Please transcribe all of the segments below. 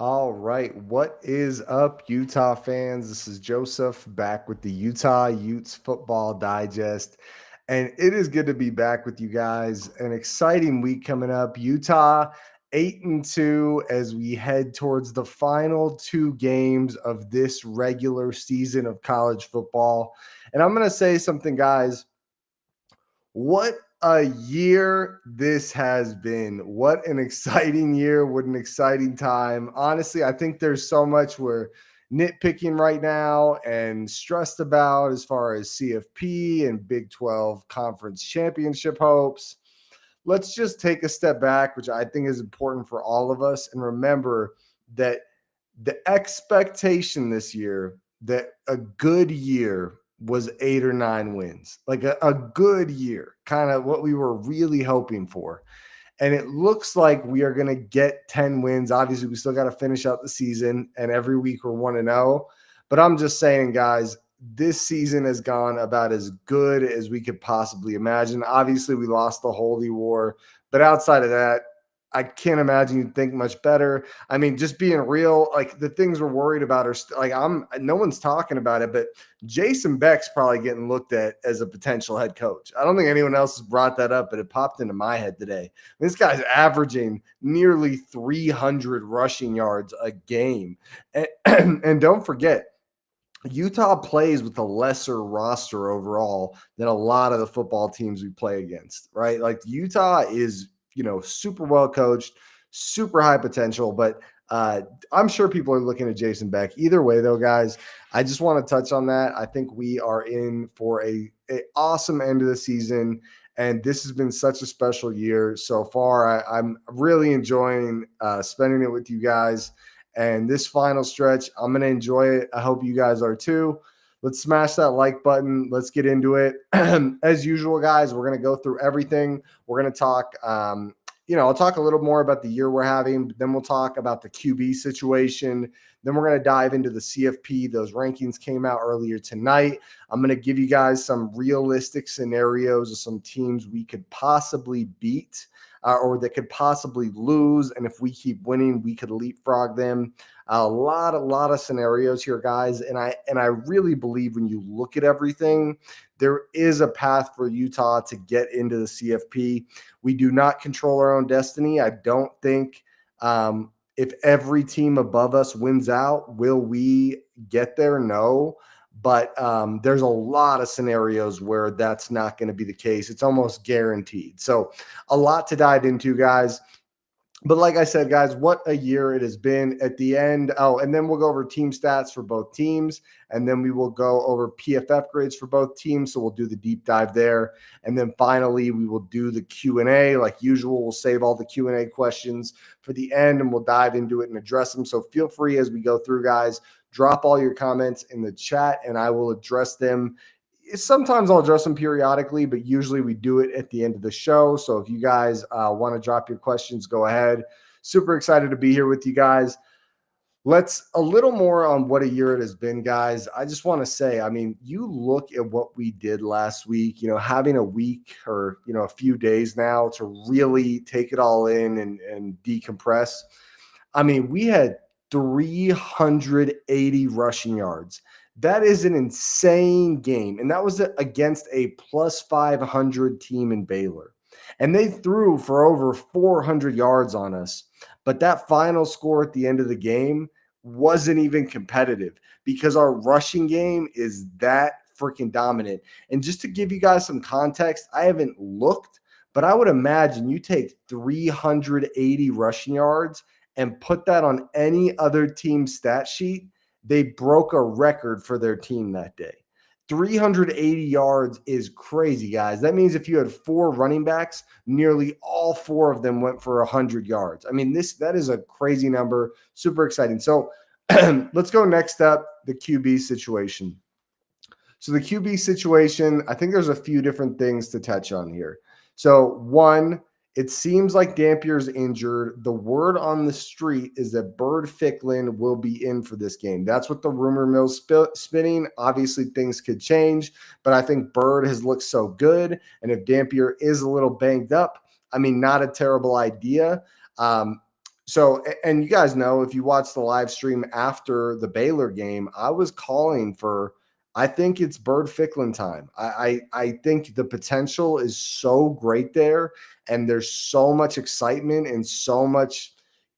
All right. What is up, Utah fans? This is Joseph back with the Utah Utes Football Digest. And it is good to be back with you guys. An exciting week coming up. Utah 8-2 as we head towards the final two games of this regular season of college football. And I'm going to say something, guys. What a year this has been. What an exciting year. What an exciting time. Honestly, I think there's so much we're nitpicking right now and stressed about as far as CFP and Big 12 conference championship hopes. Let's just take a step back, which I think is important for all of us, and remember that the expectation this year that a good year was 8 or 9 wins, like a good year, kind of what we were really hoping for. And it looks like we are going to get 10 wins. Obviously, we still got to finish out the season, and every week we're 1-0. But I'm just saying, guys, this season has gone about as good as we could possibly imagine. Obviously, we lost the Holy War, but outside of that, I can't imagine you'd think much better. I mean, just being real, like the things we're worried about are no one's talking about it, but Jason Beck's probably getting looked at as a potential head coach. I don't think anyone else has brought that up, but it popped into my head today. This guy's averaging nearly 300 rushing yards a game. And don't forget, Utah plays with a lesser roster overall than a lot of the football teams we play against, right? Like Utah is, super well coached, super high potential, but I'm sure people are looking at Jason Beck. Either way, though, guys, I just want to touch on that. I think we are in for a awesome end of the season, and this has been such a special year so far. I'm really enjoying spending it with you guys. And this final stretch, I'm going to enjoy it. I hope you guys are too. Let's smash that like button. Let's get into it. As usual, guys, we're going to go through everything. We're going to talk, I'll talk a little more about the year we're having. Then we'll talk about the QB situation. Then we're going to dive into the CFP. Those rankings came out earlier tonight. I'm going to give you guys some realistic scenarios of some teams we could possibly beat or that could possibly lose. And if we keep winning, we could leapfrog them. A lot of scenarios here, guys. And I really believe when you look at everything, there is a path for Utah to get into the CFP. We do not control our own destiny. I don't think if every team above us wins out, will we get there? No. But there's a lot of scenarios where that's not going to be the case. It's almost guaranteed. So a lot to dive into, guys. But like I said, guys, what a year it has been at the end. Oh, and then we'll go over team stats for both teams. And then we will go over PFF grades for both teams. So we'll do the deep dive there. And then finally, we will do the Q&A. Like usual, we'll save all the Q&A questions for the end, and we'll dive into it and address them. So feel free as we go through, guys, drop all your comments in the chat, and I will address them. Sometimes I'll address them periodically, but usually we do it at the end of the show. So if you guys want to drop your questions, go ahead. Super excited to be here with you guys. Let's a little more on what a year it has been, guys. I just want to say, I mean, you look at what we did last week, having a week or, a few days now to really take it all in and decompress. I mean, we had 380 rushing yards. That is an insane game. And that was against a plus 500 team in Baylor. And they threw for over 400 yards on us. But that final score at the end of the game wasn't even competitive because our rushing game is that freaking dominant. And just to give you guys some context, I haven't looked, but I would imagine you take 380 rushing yards and put that on any other team's stat sheet, they broke a record for their team that day. 380 yards is crazy, guys. That means if you had 4 running backs, nearly all 4 of them went for 100 yards. I mean, that is a crazy number. Super exciting. So let's go next up, the QB situation. So the QB situation, I think there's a few different things to touch on here. So one, it seems like Dampier's injured. The word on the street is that Bird Ficklin will be in for this game. That's what the rumor mill's spinning. Obviously, things could change, but I think Bird has looked so good. And if Dampier is a little banged up, I mean, not a terrible idea. So, and you guys know, if you watch the live stream after the Baylor game, I was calling for, I think it's Bird Ficklin time. I think the potential is so great there, and there's so much excitement and so much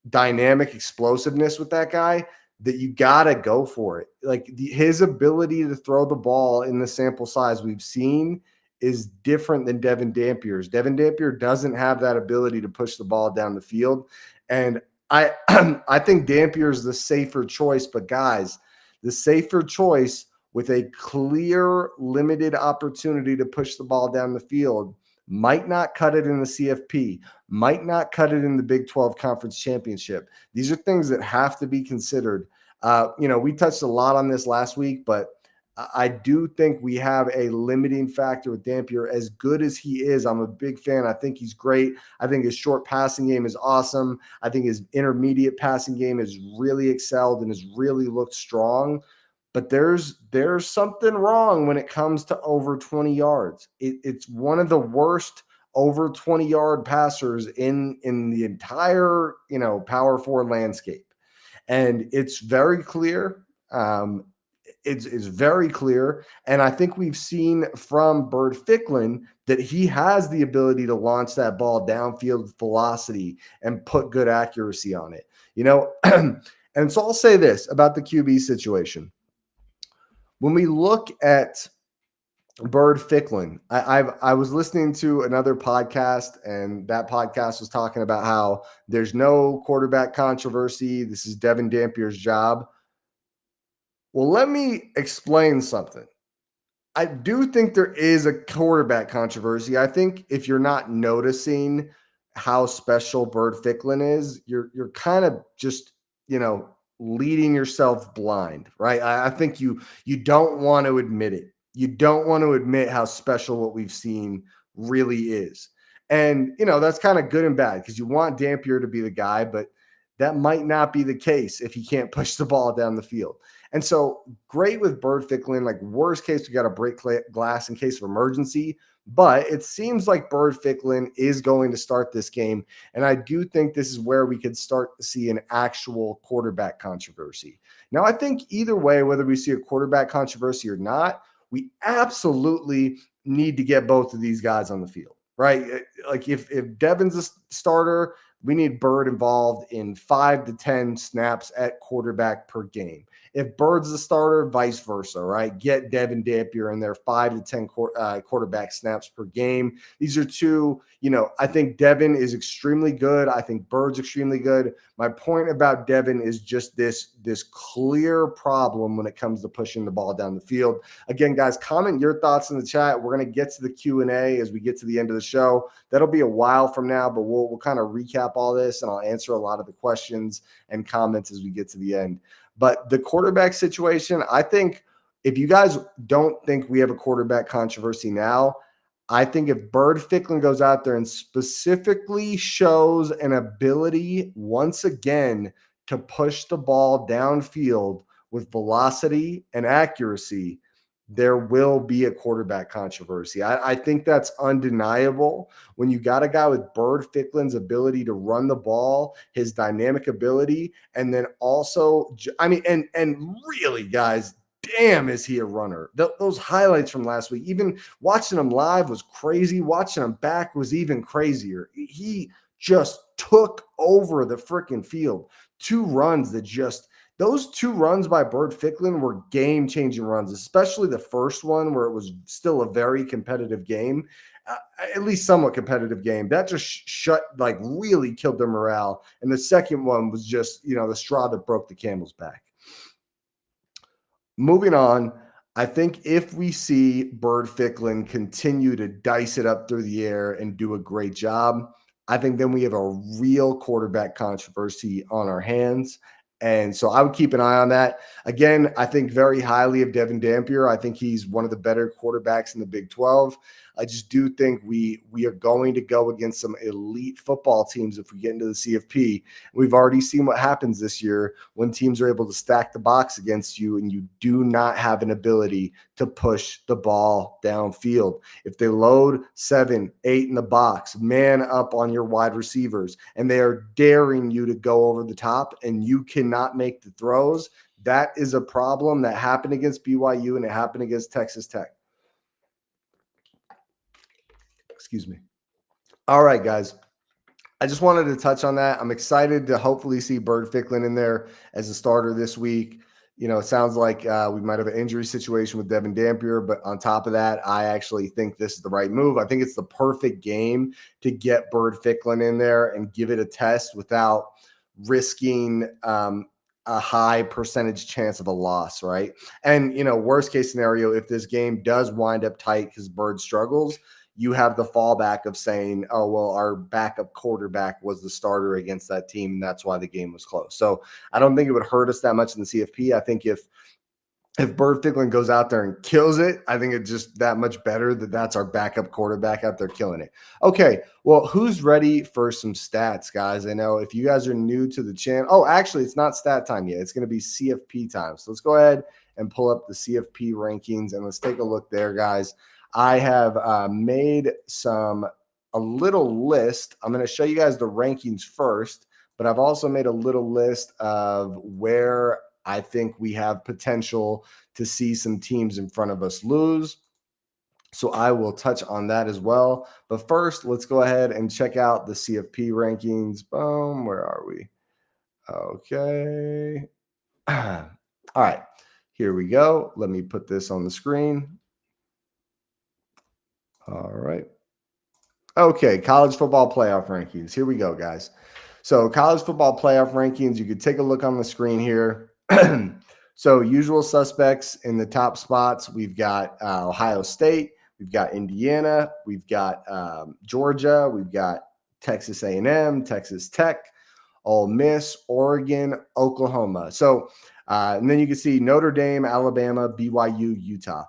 dynamic explosiveness with that guy that you got to go for it. Like his ability to throw the ball in the sample size we've seen is different than Devin Dampier's. Devin Dampier doesn't have that ability to push the ball down the field. And I I think Dampier is the safer choice, but guys, the safer choice with a clear limited opportunity to push the ball down the field might not cut it in the CFP, might not cut it in the Big 12 Conference Championship. These are things that have to be considered. We touched a lot on this last week, but I do think we have a limiting factor with Dampier. As good as he is, I'm a big fan. I think he's great. I think his short passing game is awesome. I think his intermediate passing game has really excelled and has really looked strong. But there's something wrong when it comes to over 20 yards. It's one of the worst over 20-yard passers in the entire Power Four landscape, and it's very clear. It's very clear. And I think we've seen from Bird Ficklin that he has the ability to launch that ball downfield with velocity and put good accuracy on it. And so I'll say this about the QB situation. When we look at Bird Ficklin, I was listening to another podcast, and that podcast was talking about how there's no quarterback controversy. This is Devin Dampier's job. Well, let me explain something. I do think there is a quarterback controversy. I think if you're not noticing how special Bird Ficklin is, you're kind of just, leading yourself blind, right? I think you don't want to admit it. You don't want to admit how special what we've seen really is. And, that's kind of good and bad because you want Dampier to be the guy, but that might not be the case if he can't push the ball down the field. And so great with Bird Ficklin, like worst case, we got to break glass in case of emergency. But it seems like Bird Ficklin is going to start this game. And I do think this is where we could start to see an actual quarterback controversy. Now, I think either way, whether we see a quarterback controversy or not, we absolutely need to get both of these guys on the field, right? Like if Devin's a starter, we need Bird involved in 5 to 10 snaps at quarterback per game. If Bird's the starter, vice versa, right? Get Devin Dampier in there 5 to 10 quarterback snaps per game. These are two, I think Devin is extremely good. I think Bird's extremely good. My point about Devin is just this clear problem when it comes to pushing the ball down the field. Again, guys, comment your thoughts in the chat. We're going to get to the Q&A as we get to the end of the show. That'll be a while from now, but we'll kind of recap all this, and I'll answer a lot of the questions and comments as we get to the end. But the quarterback situation, I think if you guys don't think we have a quarterback controversy now, I think if Bird Ficklin goes out there and specifically shows an ability once again to push the ball downfield with velocity and accuracy, there will be a quarterback controversy. I think that's undeniable. When you got a guy with Bird Ficklin's ability to run the ball, his dynamic ability, and then also, and really, guys, damn, is he a runner. Those highlights from last week, even watching him live was crazy. Watching him back was even crazier. He just took over the freaking field. Those two runs by Bird Ficklin were game-changing runs, especially the first one where it was still a very competitive game, at least somewhat competitive game. That just really killed their morale. And the second one was just, the straw that broke the camel's back. Moving on, I think if we see Bird Ficklin continue to dice it up through the air and do a great job, I think then we have a real quarterback controversy on our hands. And so I would keep an eye on that. Again, I think very highly of Devin Dampier. I think he's one of the better quarterbacks in the Big 12. I just do think we are going to go against some elite football teams if we get into the CFP. We've already seen what happens this year when teams are able to stack the box against you and you do not have an ability to push the ball downfield. If they load 7, 8 in the box, man up on your wide receivers, and they are daring you to go over the top and you cannot make the throws, that is a problem that happened against BYU and it happened against Texas Tech. Excuse me. All right, guys. I just wanted to touch on that. I'm excited to hopefully see Bird Ficklin in there as a starter this week. It sounds like we might have an injury situation with Devin Dampier, but on top of that, I actually think this is the right move. I think it's the perfect game to get Bird Ficklin in there and give it a test without risking a high percentage chance of a loss, right? And, worst case scenario, if this game does wind up tight because Bird struggles, you have the fallback of saying, oh, well, our backup quarterback was the starter against that team, and that's why the game was close. So I don't think it would hurt us that much in the CFP. I think if Bird Ficklin goes out there and kills it, I think it's just that much better that that's our backup quarterback out there killing it. Okay, well, who's ready for some stats, guys? I know if you guys are new to the channel. Oh, actually, it's not stat time yet. It's going to be CFP time. So let's go ahead and pull up the CFP rankings, and let's take a look there, guys. I have made a little list. I'm going to show you guys the rankings first, but I've also made a little list of where I think we have potential to see some teams in front of us lose. So I will touch on that as well. But first, let's go ahead and check out the CFP rankings. Boom. Where are we? Okay. All right. Here we go. Let me put this on the screen. All right. Okay, college football playoff rankings. Here we go, guys. So college football playoff rankings, you could take a look on the screen here. So usual suspects in the top spots, we've got Ohio State, we've got Indiana, we've got Georgia, we've got Texas A&M, Texas Tech, Ole Miss, Oregon, Oklahoma. So and then you can see Notre Dame, Alabama, BYU, Utah.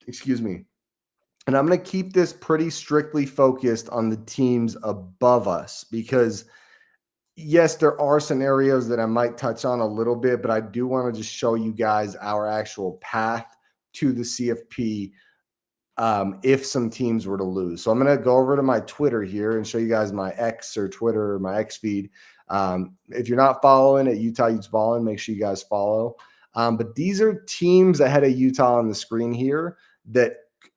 Excuse me. And I'm going to keep this pretty strictly focused on the teams above us because, yes, there are scenarios that I might touch on a little bit, but I do want to just show you guys our actual path to the CFP if some teams were to lose. So I'm going to go over to my Twitter here and show you guys my X or Twitter or my X feed. If you're not following at Utah Utes Ballin', make sure you guys follow. But these are teams ahead of Utah on the screen here that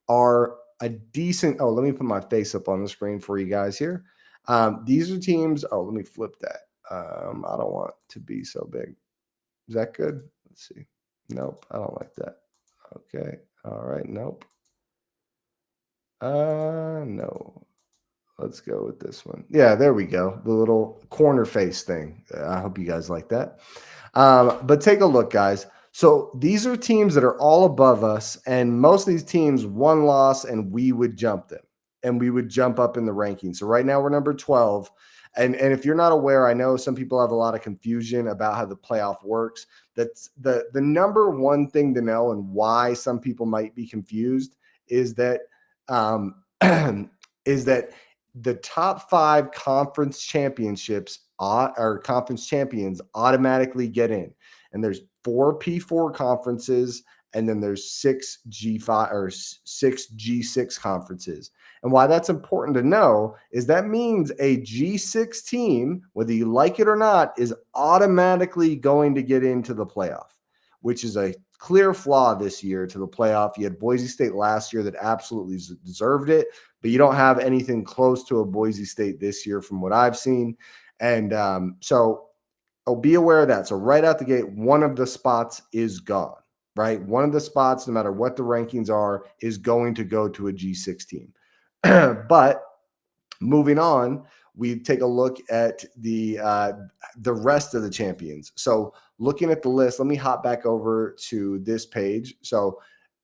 are a decent. Oh, let me put my face up on the screen for you guys here. These are teams. Oh, let me flip that. I don't want to be so big. Is that good? Let's see. Nope, I don't like that. Okay. All right. Nope. No. Let's go with this one. Yeah, there we go. The little corner face thing. I hope you guys like that. But take a look, guys. So these are teams that are all above us, and most of these teams, one loss, and we would jump them, and we would jump up in the rankings. So right now we're number 12. And if you're not aware, I know some people have a lot of confusion about how the playoff works. That's the number one thing to know, and why some people might be confused is that is that the top 5 conference championships or conference champions automatically get in. And there's 4 P4 conferences, and then there's 6 G5 or 6 G6 conferences. And why that's important to know is that means a G6 team, whether you like it or not, is automatically going to get into the playoff, which is a clear flaw this year to the playoff. You had Boise State last year that absolutely deserved it, but you don't have anything close to a Boise State this year from what I've seen. And so be aware of that. So right out the gate, one of the spots is gone, right? One of the spots, no matter what the rankings are, is going to go to a G6 team. But moving on, we take a look at the rest of the champions. So looking at the list, let me hop back over to this page. So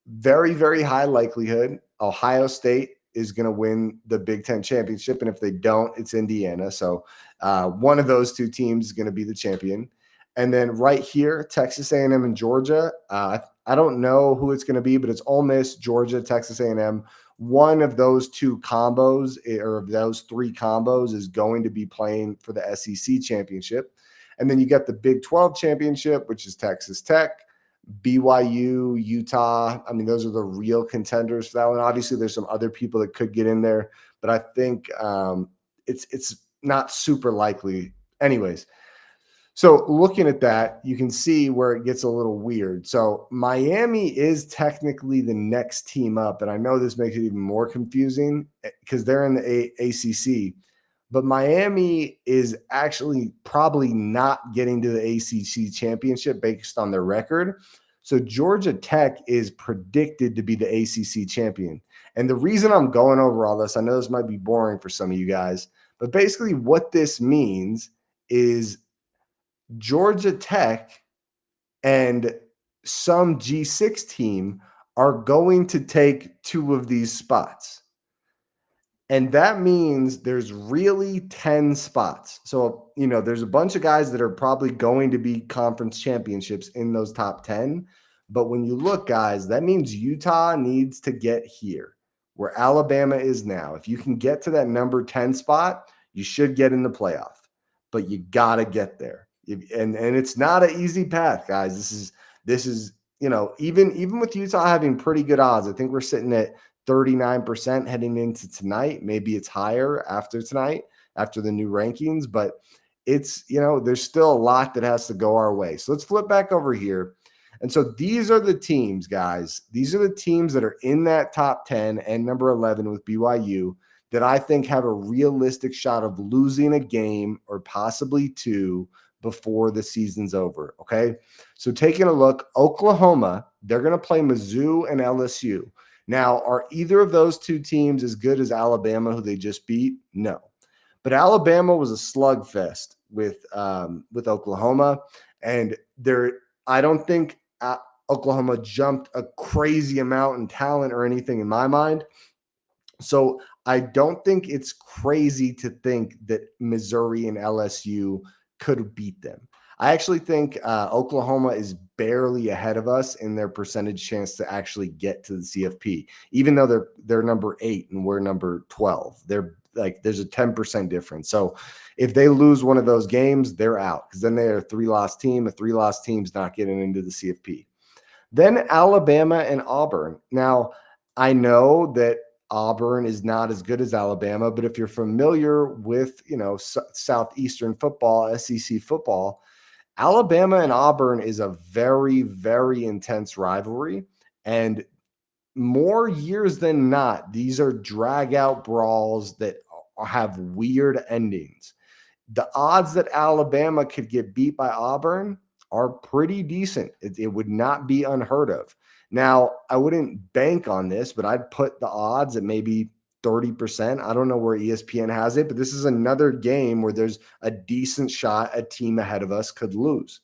very, very high likelihood Ohio State is going to win the Big Ten championship. And if they don't, it's Indiana. So one of those 2 teams is going to be the champion. And then right here, Texas A&M and Georgia. I don't know who it's going to be, but it's Ole Miss, Georgia, Texas A&M. One of those two combos, or of those three combos, is going to be playing for the SEC championship. And then you got the Big 12 championship, which is Texas Tech, BYU, Utah. I mean, those are the real contenders for that one. Obviously, there's some other people that could get in there, but I think it's not super likely. Anyways, so looking at that, you can see where it gets a little weird. So Miami is technically the next team up, and I know this makes it even more confusing because they're in the ACC. But Miami is actually probably not getting to the ACC championship based on their record. So Georgia Tech is predicted to be the ACC champion. And the reason I'm going over all this, I know this might be boring for some of you guys, but basically what this means is Georgia Tech and some G6 team are going to take two of these spots. And that means there's really 10 spots. So, there's a bunch of guys that are probably going to be conference championships in those top 10. But when you look, guys, that means Utah needs to get here where Alabama is now. If you can get to that number 10 spot, you should get in the playoff. But you got to get there. And it's not an easy path, guys. This is even with Utah having pretty good odds, I think we're sitting at 39% heading into tonight. Maybe it's higher after tonight, after the new rankings, but it's, there's still a lot that has to go our way. So let's flip back over here. And so these are the teams, guys. These are the teams that are in that top 10 and number 11 with BYU that I think have a realistic shot of losing a game or possibly two before the season's over. Okay. So taking a look, Oklahoma, they're going to play Mizzou and LSU. Now, are either of those two teams as good as Alabama, who they just beat? No. But Alabama was a slugfest with Oklahoma, and I don't think Oklahoma jumped a crazy amount in talent or anything in my mind. So I don't think it's crazy to think that Missouri and LSU could beat them. I actually think Oklahoma is barely ahead of us in their percentage chance to actually get to the CFP, even though they're number 8 and we're number 12. There's a 10% difference. So if they lose one of those games, they're out because then they're a 3-loss team. A 3-loss team's not getting into the CFP. Then Alabama and Auburn. Now, I know that Auburn is not as good as Alabama, but if you're familiar with, Southeastern football, SEC football, Alabama and Auburn is a very, very intense rivalry. And more years than not, these are drag out brawls that have weird endings. The odds that Alabama could get beat by Auburn are pretty decent. It would not be unheard of. Now, I wouldn't bank on this, but I'd put the odds at maybe 30%. I don't know where ESPN has it, but this is another game where there's a decent shot a team ahead of us could lose.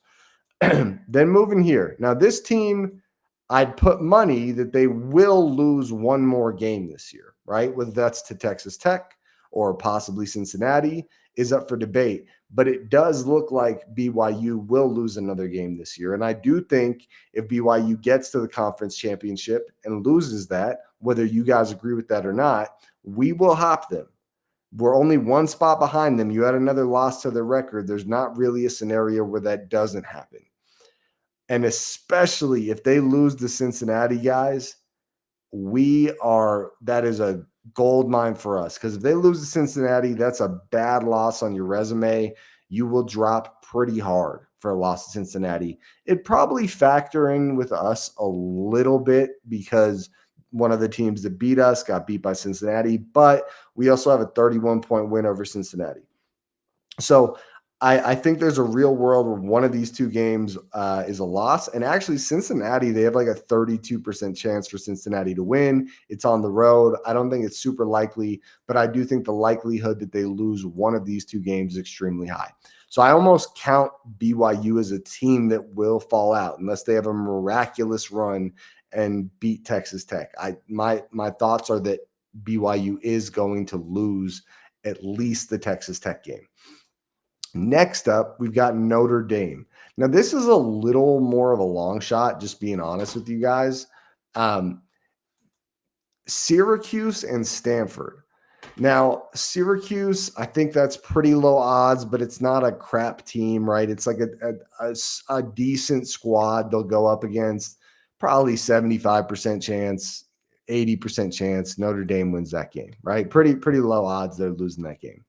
Then moving here. Now, this team, I'd put money that they will lose one more game this year, right? Whether that's to Texas Tech or possibly Cincinnati is up for debate. But it does look like BYU will lose another game this year. And I do think if BYU gets to the conference championship and loses that, whether you guys agree with that or not, we will hop them. We're only one spot behind them. You had another loss to their record. There's not really a scenario where that doesn't happen. And especially if they lose the Cincinnati guys, that is a gold mine for us. Because if they lose to Cincinnati, that's a bad loss on your resume. You will drop pretty hard for a loss to Cincinnati. It'd probably factor in with us a little bit because one of the teams that beat us got beat by Cincinnati, but we also have a 31-point win over Cincinnati. So I think there's a real world where one of these two games is a loss. And actually, Cincinnati, they have like a 32% chance for Cincinnati to win. It's on the road. I don't think it's super likely, but I do think the likelihood that they lose one of these two games is extremely high. So I almost count BYU as a team that will fall out unless they have a miraculous run and beat Texas Tech. My thoughts are that BYU is going to lose at least the Texas Tech game. Next up, we've got Notre Dame. Now, this is a little more of a long shot, just being honest with you guys. Um, Syracuse and Stanford. Now, Syracuse, I think that's pretty low odds, but it's not a crap team, right? It's like a decent squad they'll go up against, probably 75% chance, 80% chance Notre Dame wins that game, right? Pretty low odds they're losing that game.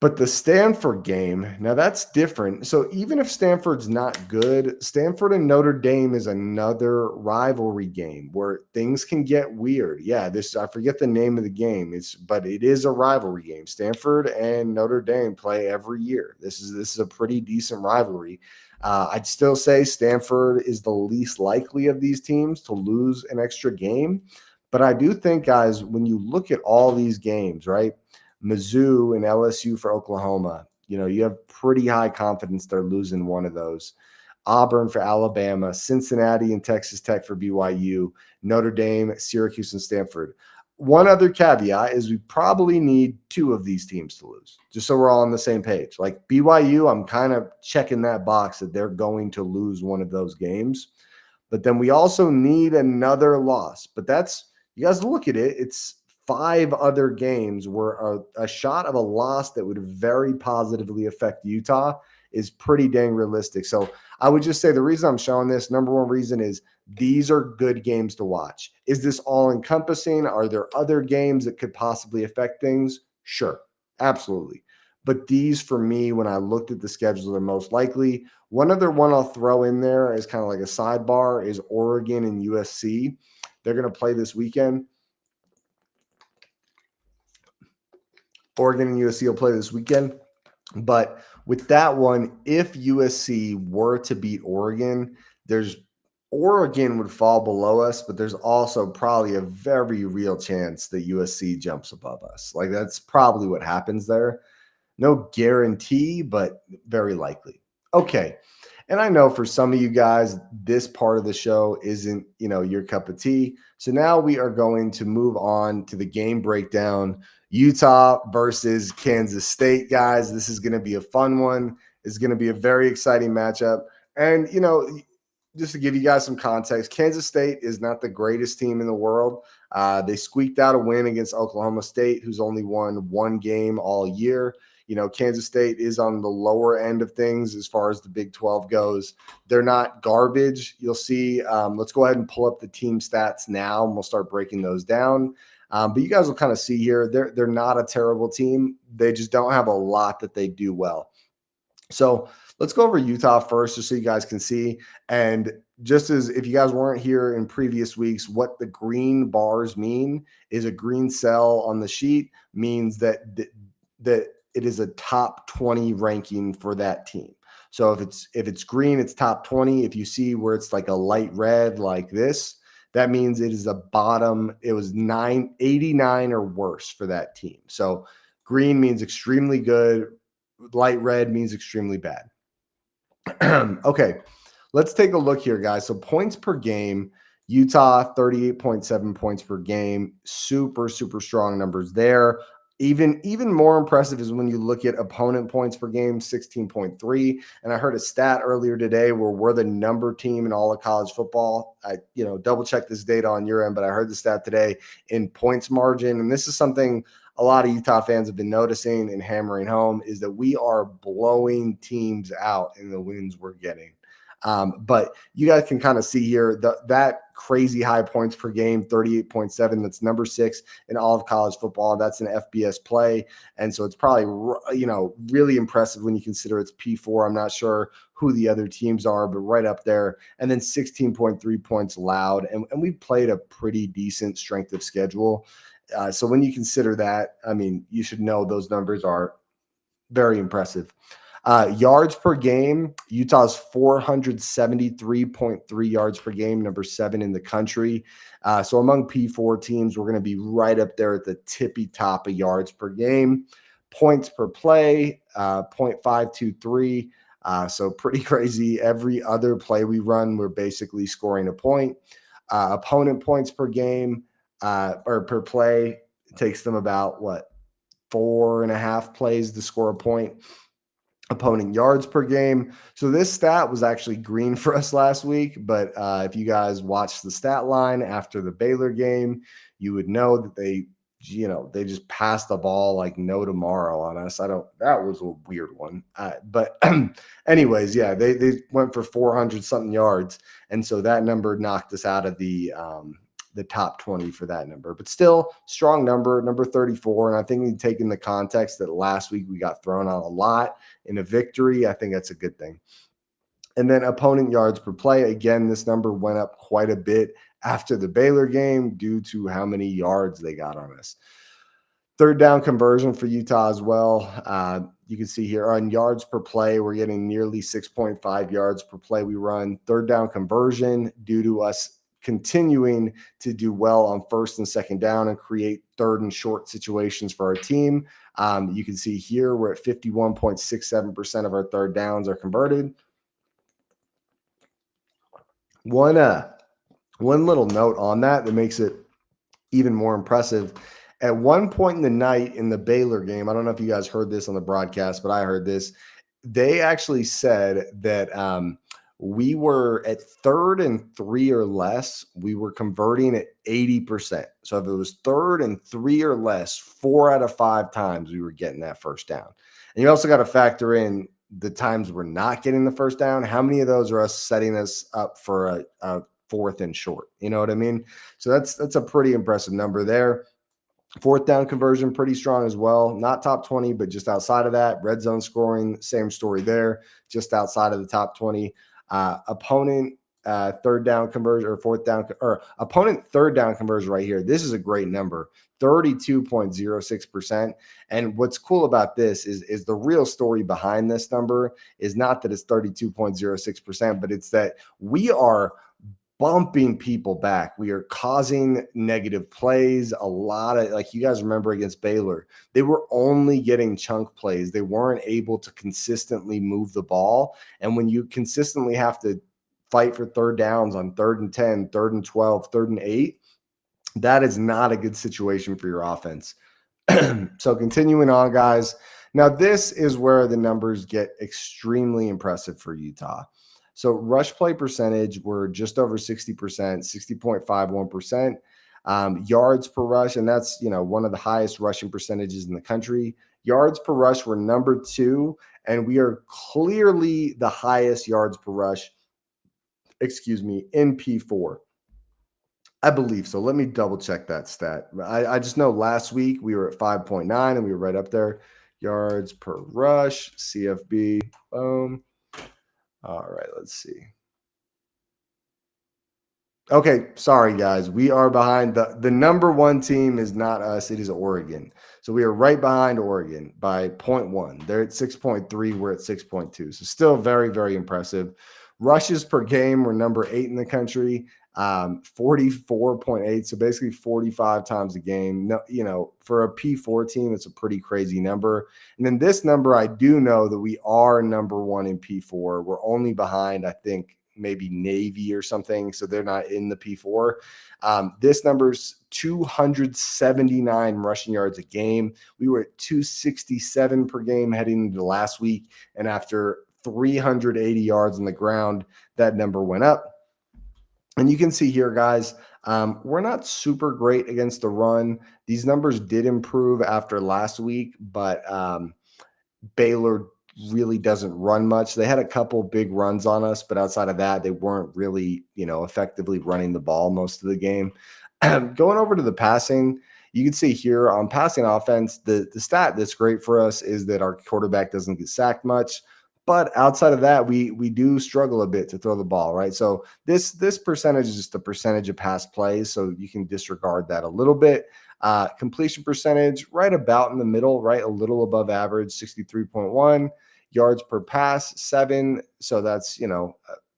But the Stanford game, now that's different. So even if Stanford's not good, Stanford and Notre Dame is another rivalry game where things can get weird. Yeah, this I forget the name of the game. But it is a rivalry game. Stanford and Notre Dame play every year. This is a pretty decent rivalry. I'd still say Stanford is the least likely of these teams to lose an extra game. But I do think, guys, when you look at all these games, right? Mizzou and LSU for Oklahoma. You have pretty high confidence they're losing one of those. Auburn for Alabama, Cincinnati and Texas Tech for BYU, Notre Dame, Syracuse, and Stanford. One other caveat is we probably need two of these teams to lose, just so we're all on the same page. Like BYU, I'm kind of checking that box that they're going to lose one of those games. But then we also need another loss. But you guys look at it, it's 5 other games where a shot of a loss that would very positively affect Utah is pretty dang realistic. So I would just say the reason I'm showing this, number one reason is these are good games to watch. Is this all encompassing? Are there other games that could possibly affect things? Sure, absolutely. But these, for me, when I looked at the schedule, are most likely. One other one I'll throw in there as kind of like a sidebar is Oregon and USC. They're going to play this weekend. Oregon and USC will play this weekend. But with that one, if USC were to beat Oregon, Oregon would fall below us, but there's also probably a very real chance that USC jumps above us. Like that's probably what happens there. No guarantee, but very likely. Okay. And I know for some of you guys, this part of the show isn't, your cup of tea. So now we are going to move on to the game breakdown. Utah versus Kansas State, guys. This is going to be a fun one. It's going to be a very exciting matchup. And, just to give you guys some context, Kansas State is not the greatest team in the world. They squeaked out a win against Oklahoma State, who's only won one game all year. Kansas State is on the lower end of things as far as the Big 12 goes. They're not garbage. You'll see. Let's go ahead and pull up the team stats now, and we'll start breaking those down. But you guys will kind of see here, they're not a terrible team. They just don't have a lot that they do well. So let's go over Utah first, just so you guys can see. And just as if you guys weren't here in previous weeks, what the green bars mean is a green cell on the sheet means that it is a top 20 ranking for that team. So if it's green, it's top 20. If you see where it's like a light red like this, that means it is a bottom. It was 89 or worse for that team. So green means extremely good. Light red means extremely bad. Okay, let's take a look here, guys. So points per game, Utah 38.7 points per game. Super, super strong numbers there. Even more impressive is when you look at opponent points per game, 16.3. And I heard a stat earlier today where we're the number team in all of college football. I double check this data on your end, but I heard the stat today in points margin. And this is something a lot of Utah fans have been noticing and hammering home, is that we are blowing teams out in the wins we're getting. But you guys can kind of see here that crazy high points per game, 38.7. That's number 6 in all of college football. That's an FBS play. And so it's probably, really impressive when you consider it's P4. I'm not sure who the other teams are, but right up there. And then 16.3 points allowed. And we've played a pretty decent strength of schedule. So when you consider that, you should know those numbers are very impressive. Yards per game, Utah's 473.3 yards per game, number 7 in the country. So among P4 teams, we're going to be right up there at the tippy top of yards per game. Points per play, 0.523. So pretty crazy. Every other play we run, we're basically scoring a point. Opponent points per game or per play, it takes them about 4.5 plays to score a point. opponent yards per game. So this stat was actually green for us last week, but if you guys watched the stat line after the Baylor game, you would know that they just passed the ball like no tomorrow on us. That was a weird one. But anyways, yeah, they went for 400 something yards. And so that number knocked us out of the top 20 for that number, but still strong number 34. And I think you take in the context that last week we got thrown on a lot in a victory, I think that's a good thing. And then opponent yards per play. Again, this number went up quite a bit after the Baylor game due to how many yards they got on us. Third down conversion for Utah as well. You can see here on yards per play, we're getting nearly 6.5 yards per play we run. Third down conversion due to us continuing to do well on first and second down and create third and short situations for our team. You can see here we're at 51.67% of our third downs are converted. One little note on that makes it even more impressive. At one point in the night in the Baylor game, I don't know if you guys heard this on the broadcast, but I heard this. They actually said that we were at 3rd and 3 or less, we were converting at 80%. So if it was 3rd and 3 or less, 4 out of 5 times we were getting that first down. And you also got to factor in the times we're not getting the first down. How many of those are us setting us up for a 4th and short? You know what I mean? So that's a pretty impressive number there. Fourth down conversion, pretty strong as well. Not top 20, but just outside of that. Red zone scoring, same story there, just outside of the top 20. Opponent third down conversion or fourth down or opponent third down conversion right here. This is a great number, 32.06%. And what's cool about this is the real story behind this number is not that it's 32.06%, but it's that we are bumping people back. We are causing negative plays. A lot of, like you guys remember against Baylor, they were only getting chunk plays. They weren't able to consistently move the ball. And when you consistently have to fight for third downs on 3rd and 10, 3rd and 12, 3rd and 8, that is not a good situation for your offense. So continuing on, guys. Now, this is where the numbers get extremely impressive for Utah. So rush play percentage, we're just over 60%, 60.51%. Yards per rush, and that's, one of the highest rushing percentages in the country. Yards per rush, we're number 2, and we are clearly the highest yards per rush, in P4. I believe so. Let me double check that stat. I just know last week we were at 5.9 and we were right up there. Yards per rush, CFB, boom. All right, let's see. Okay, sorry guys. We are behind. The number 1 team is not us, it is Oregon. So we are right behind Oregon by 0.1. They're at 6.3, we're at 6.2. So still very, very impressive. Rushes per game, we're number 8 in the country, 44.8. So basically 45 times a game. No, for a P4 team, it's a pretty crazy number. And then this number, I do know that we are number 1 in P4. We're only behind, I think, maybe Navy or something, so they're not in the P4. This number's 279 rushing yards a game. We were at 267 per game heading into last week, and after 380 yards on the ground, that number went up. And you can see here, guys, we're not super great against the run. These numbers did improve after last week, but Baylor really doesn't run much. They had a couple big runs on us, but outside of that, they weren't really, effectively running the ball most of the game. Going over to the passing, you can see here on passing offense, the stat that's great for us is that our quarterback doesn't get sacked much. But outside of that, we do struggle a bit to throw the ball, right? So this percentage is just the percentage of pass plays, so you can disregard that a little bit. Completion percentage, right about in the middle, right? A little above average, 63.1. Yards per pass, 7. So that's,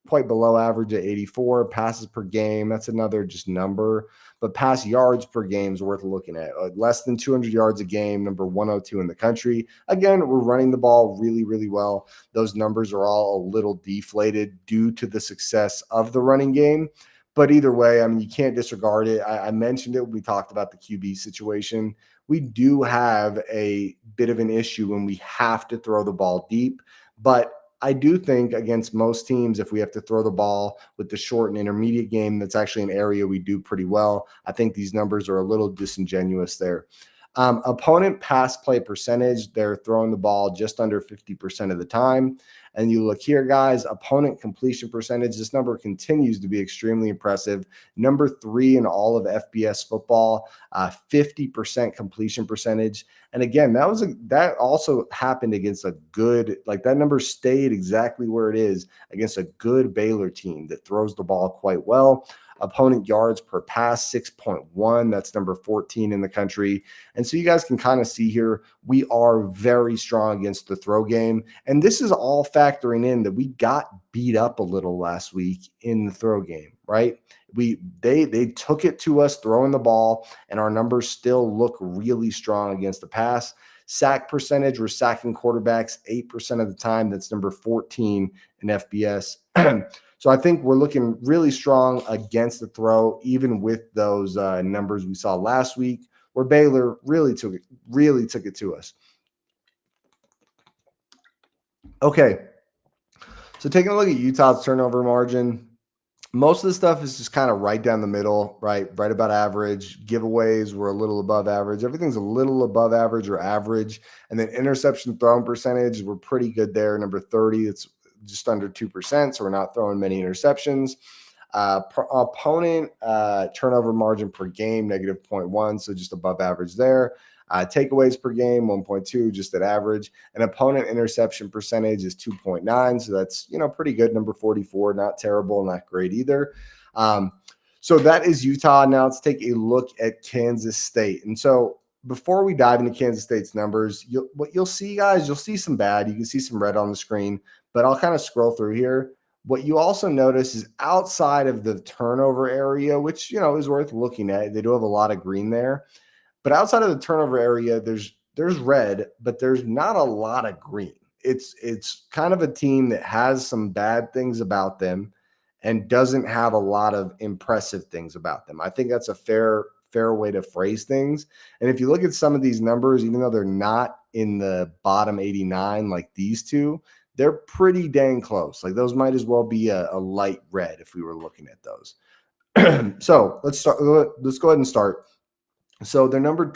quite below average at 84. Passes per game, that's another just number. But pass yards per game is worth looking at. Less than 200 yards a game, number 102 in the country. Again, we're running the ball really, really well. Those numbers are all a little deflated due to the success of the running game. But either way, I mean, you can't disregard it. I mentioned it when we talked about the QB situation. We do have a bit of an issue when we have to throw the ball deep. But I do think against most teams, if we have to throw the ball with the short and intermediate game, that's actually an area we do pretty well. I think these numbers are a little disingenuous there. Opponent pass play percentage, they're throwing the ball just under 50% of the time. And you look here, guys, opponent completion percentage, this number continues to be extremely impressive. Number 3 in all of FBS football, 50% completion percentage. And again, that also happened against a good, like that number stayed exactly where it is against a good Baylor team that throws the ball quite well. Opponent yards per pass, 6.1. That's number 14 in the country. And so you guys can kind of see here, we are very strong against the throw game. And this is all factoring in that we got beat up a little last week in the throw game, right? They took it to us throwing the ball, and our numbers still look really strong against the pass. Sack percentage, we're sacking quarterbacks 8% of the time. That's number 14 in FBS. So I think we're looking really strong against the throw, even with those numbers we saw last week, where Baylor really took it to us. Okay, so taking a look at Utah's turnover margin, most of the stuff is just kind of right down the middle, right about average. Giveaways were a little above average. Everything's a little above average or average. And then interception thrown percentage, we're pretty good there. Number 30, it's just under 2%, so we're not throwing many interceptions. Opponent turnover margin per game, negative 0.1, so just above average there. Takeaways per game, 1.2, just at average. And opponent interception percentage is 2.9, so that's, pretty good. Number 44, not terrible, not great either. So that is Utah. Now let's take a look at Kansas State. And so before we dive into Kansas State's numbers, what you'll see, guys, you'll see some bad. You can see some red on the screen, but I'll kind of scroll through here. What you also notice is outside of the turnover area, which, is worth looking at. They do have a lot of green there. But outside of the turnover area, there's red, but there's not a lot of green. It's kind of a team that has some bad things about them and doesn't have a lot of impressive things about them. I think that's a fair way to phrase things. And if you look at some of these numbers, even though they're not in the bottom 89 like these two, they're pretty dang close. Like those might as well be a light red if we were looking at those. So let's start. Let's go ahead and start. So they're number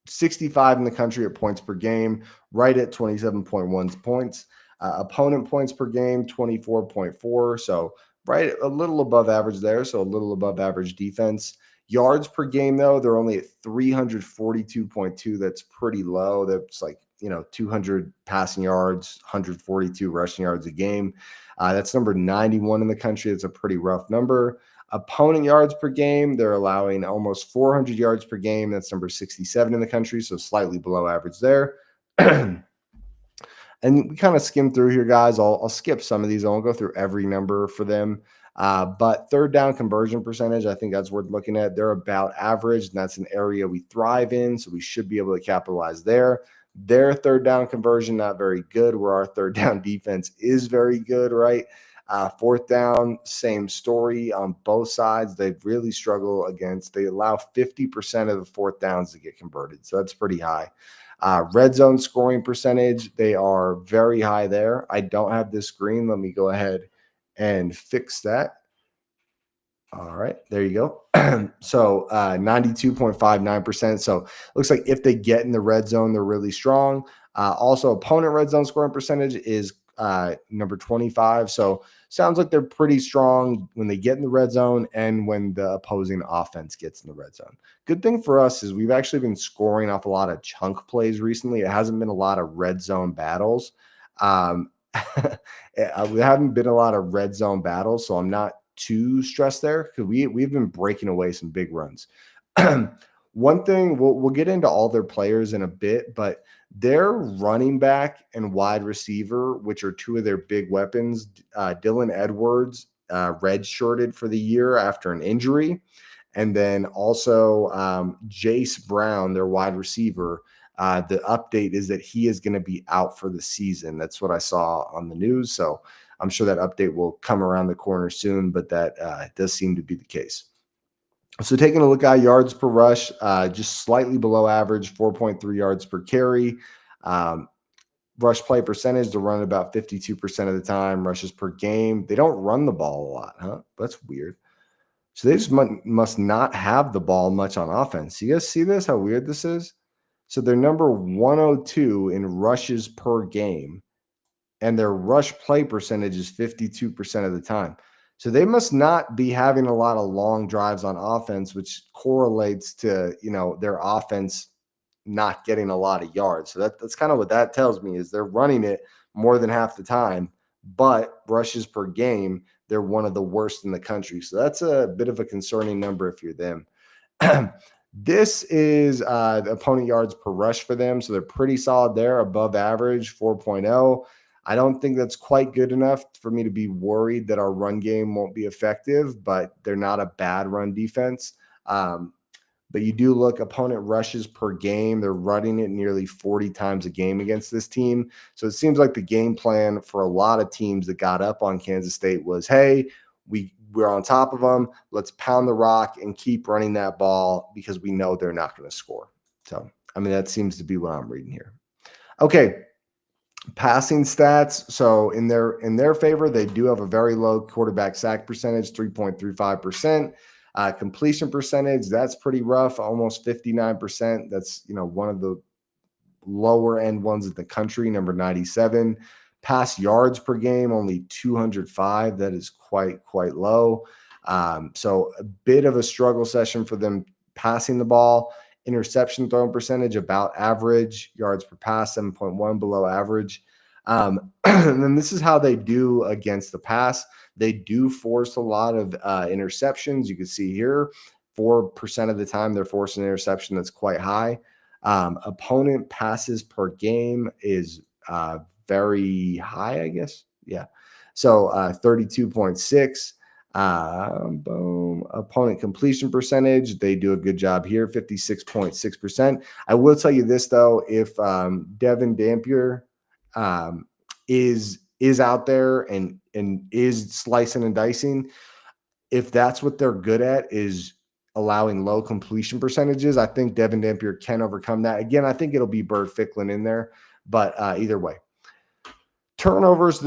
65 in the country at points per game, right at 27.1 points. Opponent points per game, 24.4. So right a little above average there. So a little above average defense. Yards per game, though, they're only at 342.2. That's pretty low. That's like, 200 passing yards, 142 rushing yards a game. That's number 91 in the country. It's a pretty rough number. Opponent yards per game, they're allowing almost 400 yards per game. That's number 67 in the country, so slightly below average there. And we kind of skim through here, guys. I'll skip some of these. I won't go through every number for them. But third down conversion percentage, I think that's worth looking at. They're about average, and that's an area we thrive in, so we should be able to capitalize there. Their third down conversion, not very good, where our third down defense is very good, right? Fourth down, same story on both sides. They really struggle against. They allow 50% of the fourth downs to get converted, so that's pretty high. Red zone scoring percentage, they are very high there. I don't have this screen. Let me go ahead and fix that. All right, there you go. So 92.59%. So looks like if they get in the red zone, they're really strong. Also, opponent red zone scoring percentage is number 25. So sounds like they're pretty strong when they get in the red zone and when the opposing offense gets in the red zone. Good thing for us is we've actually been scoring off a lot of chunk plays recently. It hasn't been a lot of red zone battles. We haven't been a lot of red zone battles, so I'm not too stressed there because we've been breaking away some big runs. One thing, we'll get into all their players in a bit, but their running back and wide receiver, which are two of their big weapons, Dylan Edwards redshirted for the year after an injury, and then also Jace Brown, their wide receiver. The update is that he is going to be out for the season. That's what I saw on the news. So I'm sure that update will come around the corner soon, but that does seem to be the case. So taking a look at yards per rush, just slightly below average, 4.3 yards per carry. Um, Rush play percentage, they're running about 52% of the time. Rushes per game, they don't run the ball a lot, huh? That's weird. So they just must not have the ball much on offense. You guys see this? How weird this is? So they're number 102 in rushes per game, and their rush play percentage is 52% of the time. So they must not be having a lot of long drives on offense, which correlates to, their offense not getting a lot of yards. So that's kind of what that tells me is they're running it more than half the time, but rushes per game, they're one of the worst in the country. So that's a bit of a concerning number if you're them. This is the opponent yards per rush for them. So they're pretty solid there, above average, 4.0. I don't think that's quite good enough for me to be worried that our run game won't be effective, but they're not a bad run defense. But you do look opponent rushes per game. They're running it nearly 40 times a game against this team. So it seems like the game plan for a lot of teams that got up on Kansas State was, hey, we're on top of them. Let's pound the rock and keep running that ball because we know they're not going to score. So, that seems to be what I'm reading here. Okay. Passing stats. So in their favor, they do have a very low quarterback sack percentage, 3.35%. Completion percentage, that's pretty rough, almost 59%. That's, one of the lower end ones in the country, number 97. Pass yards per game, only 205. That is quite low. So a bit of a struggle session for them passing the ball. Interception thrown percentage, about average. Yards per pass, 7.1, below average. And then this is how they do against the pass. They do force a lot of interceptions. You can see here, 4% of the time they're forcing an interception. That's quite high. Opponent passes per game is very high, I guess. Yeah. So 32.6. Boom. Opponent completion percentage, they do a good job here, 56.6%. I will tell you this though, if Devin Dampier is out there and is slicing and dicing, if that's what they're good at, is allowing low completion percentages, I think Devin Dampier can overcome that. Again, I think it'll be Bird Ficklin in there, but either way. Turnovers,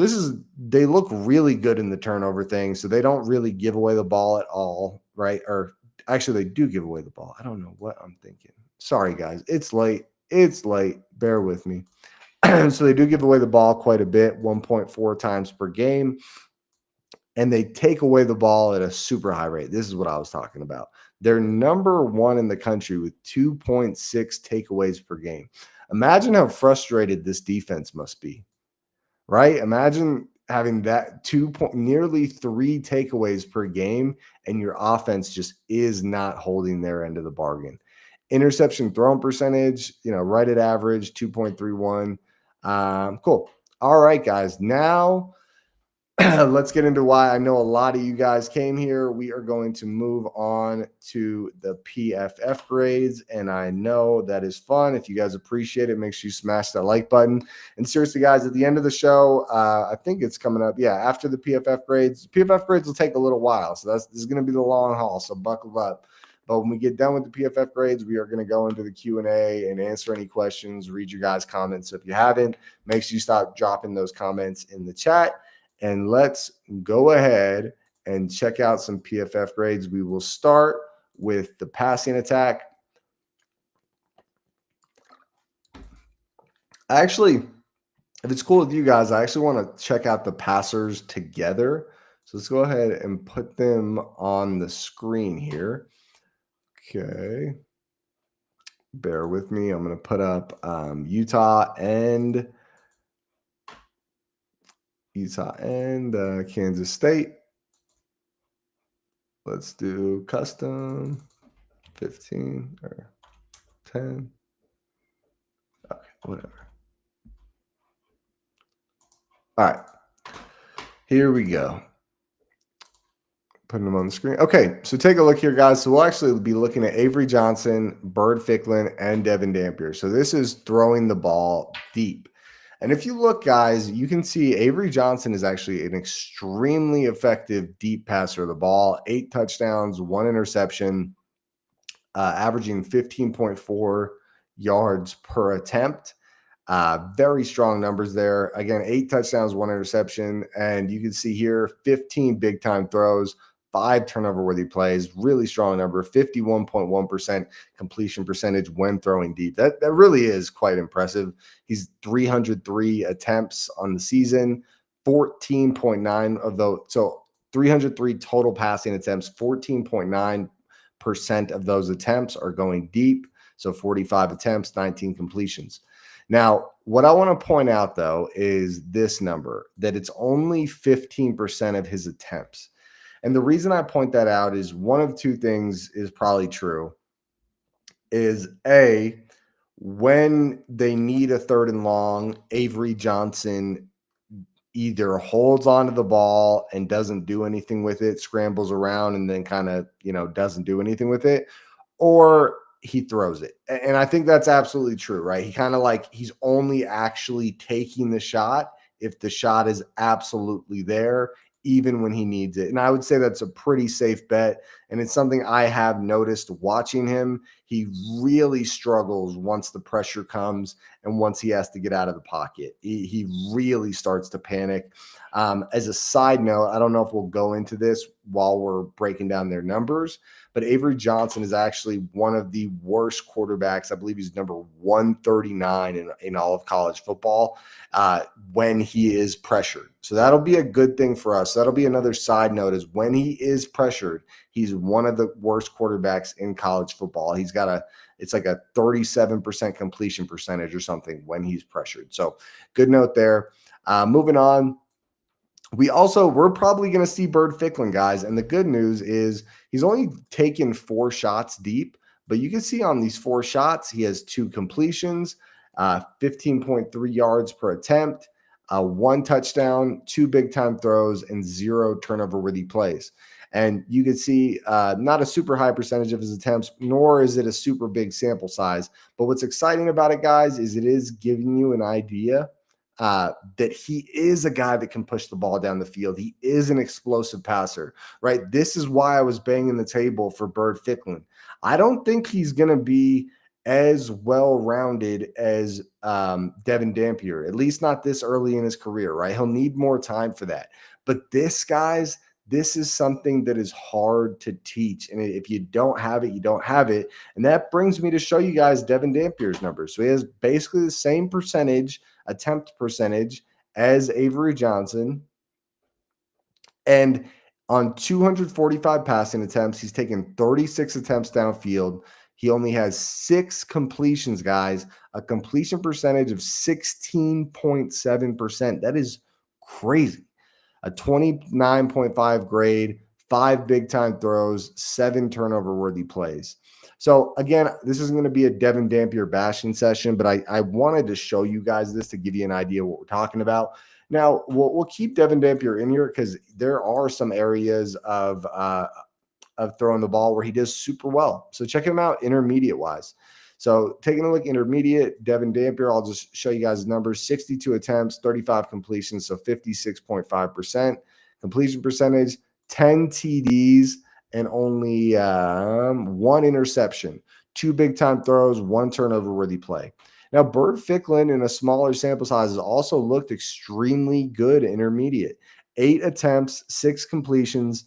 they look really good in the turnover thing, so they don't really give away the ball at all, right? Or actually, they do give away the ball. I don't know what I'm thinking. Sorry, guys. It's late. Bear with me. So they do give away the ball quite a bit, 1.4 times per game. And they take away the ball at a super high rate. This is what I was talking about. They're number one in the country with 2.6 takeaways per game. Imagine how frustrated this defense must be, right? Imagine having that nearly 3 takeaways per game, and your offense just is not holding their end of the bargain. Interception thrown percentage, right at average, 2.31. Cool. All right, guys. Now let's get into why I know a lot of you guys came here. We are going to move on to the PFF grades, and I know that is fun. If you guys appreciate it, make sure you smash that like button. And seriously, guys, at the end of the show, I think it's coming up. Yeah, after the PFF grades will take a little while, so this is going to be the long haul. So buckle up. But when we get done with the PFF grades, we are going to go into the Q&A and answer any questions, read your guys' comments. So if you haven't, make sure you stop dropping those comments in the chat. And let's go ahead and check out some PFF grades. We will start with the passing attack. Actually, if it's cool with you guys, I actually want to check out the passers together. So let's go ahead and put them on the screen here. Okay. Bear with me. I'm going to put up Utah and Kansas State. Let's do custom 15 or 10. Okay, whatever. All right. Here we go. Putting them on the screen. Okay, so take a look here, guys. So we'll actually be looking at Avery Johnson, Bird Ficklin, and Devin Dampier. So this is throwing the ball deep. And if you look, guys, you can see Avery Johnson is actually an extremely effective deep passer of the ball. 8 touchdowns, 1 interception, averaging 15.4 yards per attempt. Very strong numbers there. Again, 8 touchdowns, 1 interception. And you can see here 15 big time throws, 5 turnover-worthy plays. Really strong number, 51.1% completion percentage when throwing deep. That really is quite impressive. He's 303 attempts on the season, 14.9 of those. So 303 total passing attempts, 14.9% of those attempts are going deep. So 45 attempts, 19 completions. Now, what I want to point out, though, is this number, that it's only 15% of his attempts. And the reason I point that out is one of two things is probably true. Is A, when they need a 3rd and long, Avery Johnson either holds onto the ball and doesn't do anything with it, scrambles around, and then kind of, doesn't do anything with it, or he throws it. And I think that's absolutely true, right? He kind of like he's only actually taking the shot if the shot is absolutely there, even when he needs it. And I would say that's a pretty safe bet. And it's something I have noticed watching him. He really struggles once the pressure comes and once he has to get out of the pocket. He really starts to panic. As a side note, I don't know if we'll go into this while we're breaking down their numbers, but Avery Johnson is actually one of the worst quarterbacks. I believe he's number 139 in all of college football when he is pressured. So that'll be a good thing for us. That'll be another side note is when he is pressured, he's one of the worst quarterbacks in college football. It's like a 37% completion percentage or something when he's pressured. So good note there. Moving on. We're probably going to see Bird Ficklin, guys. And the good news is he's only taken 4 shots deep, but you can see on these 4 shots, he has 2 completions, 15.3 yards per attempt, 1 touchdown, 2 big time throws, and 0 turnover-worthy plays. And you can see not a super high percentage of his attempts, nor is it a super big sample size. But what's exciting about it, guys, is it is giving you an idea that he is a guy that can push the ball down the field. He is an explosive passer, right? This is why I was banging the table for Bird Ficklin. I don't think he's going to be as well-rounded as Devin Dampier, at least not this early in his career, right? He'll need more time for that. But this, guys, this is something that is hard to teach. And if you don't have it, you don't have it. And that brings me to show you guys Devin Dampier's numbers. So he has basically the same attempt percentage as Avery Johnson. And on 245 passing attempts, he's taken 36 attempts downfield. He only has 6 completions, guys, a completion percentage of 16.7%. That is crazy. A 29.5 grade, 5 big time throws, 7 turnover worthy plays. So again, this isn't going to be a Devin Dampier bashing session, but I wanted to show you guys this to give you an idea of what we're talking about. Now, we'll keep Devin Dampier in here because there are some areas of throwing the ball where he does super well. So check him out intermediate wise. So taking a look intermediate, Devin Dampier, I'll just show you guys his numbers. 62 attempts, 35 completions, so 56.5%. Completion percentage, 10 TDs, and only 1 interception. 2 big-time throws, 1 turnover-worthy play. Now, Bird Ficklin in a smaller sample size has also looked extremely good intermediate. 8 attempts, 6 completions,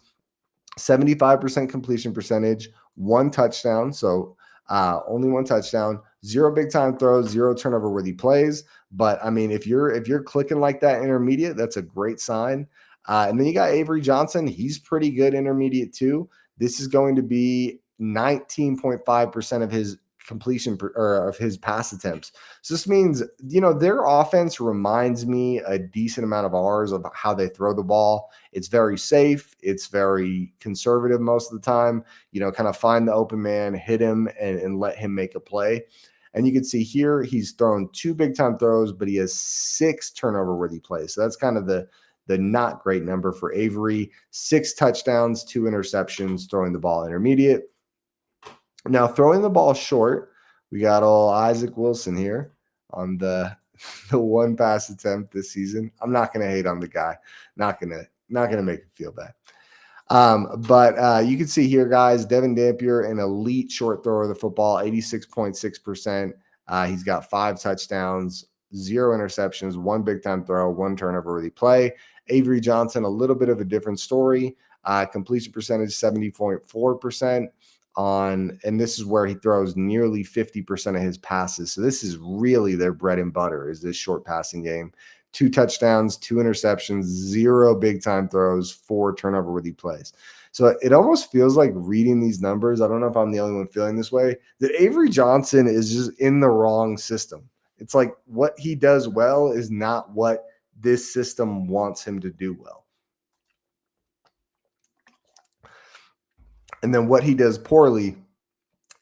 75% completion percentage, 1 touchdown. So only 1 touchdown, 0 big time throws, 0 turnover worthy plays. But I mean, if you're clicking like that intermediate, that's a great sign. And then you got Avery Johnson. He's pretty good intermediate too. This is going to be 19.5% of his completion or of his pass attempts. So this means, their offense reminds me a decent amount of ours of how they throw the ball. It's very safe. It's very conservative most of the time, kind of find the open man, hit him and let him make a play. And you can see here, he's thrown 2 big time throws, but he has 6 turnover worthy plays. So that's kind of the not great number for Avery. 6 touchdowns, 2 interceptions, throwing the ball intermediate. Now, throwing the ball short, we got old Isaac Wilson here on the the one pass attempt this season. I'm not going to hate on the guy. Not gonna make him feel bad. But you can see here, guys, Devin Dampier, an elite short thrower of the football, 86.6%. He's got 5 touchdowns, 0 interceptions, 1 big time throw, 1 turnover worthy play. Avery Johnson, a little bit of a different story. Completion percentage 70.4% and this is where he throws nearly 50% of his passes. So this is really their bread and butter, is this short passing game. 2 touchdowns, 2 interceptions, 0 big time throws, 4 turnover worthy plays. So it almost feels like reading these numbers. I don't know if I'm the only one feeling this way, that Avery Johnson is just in the wrong system. It's like what he does well is not what this system wants him to do well. And then what he does poorly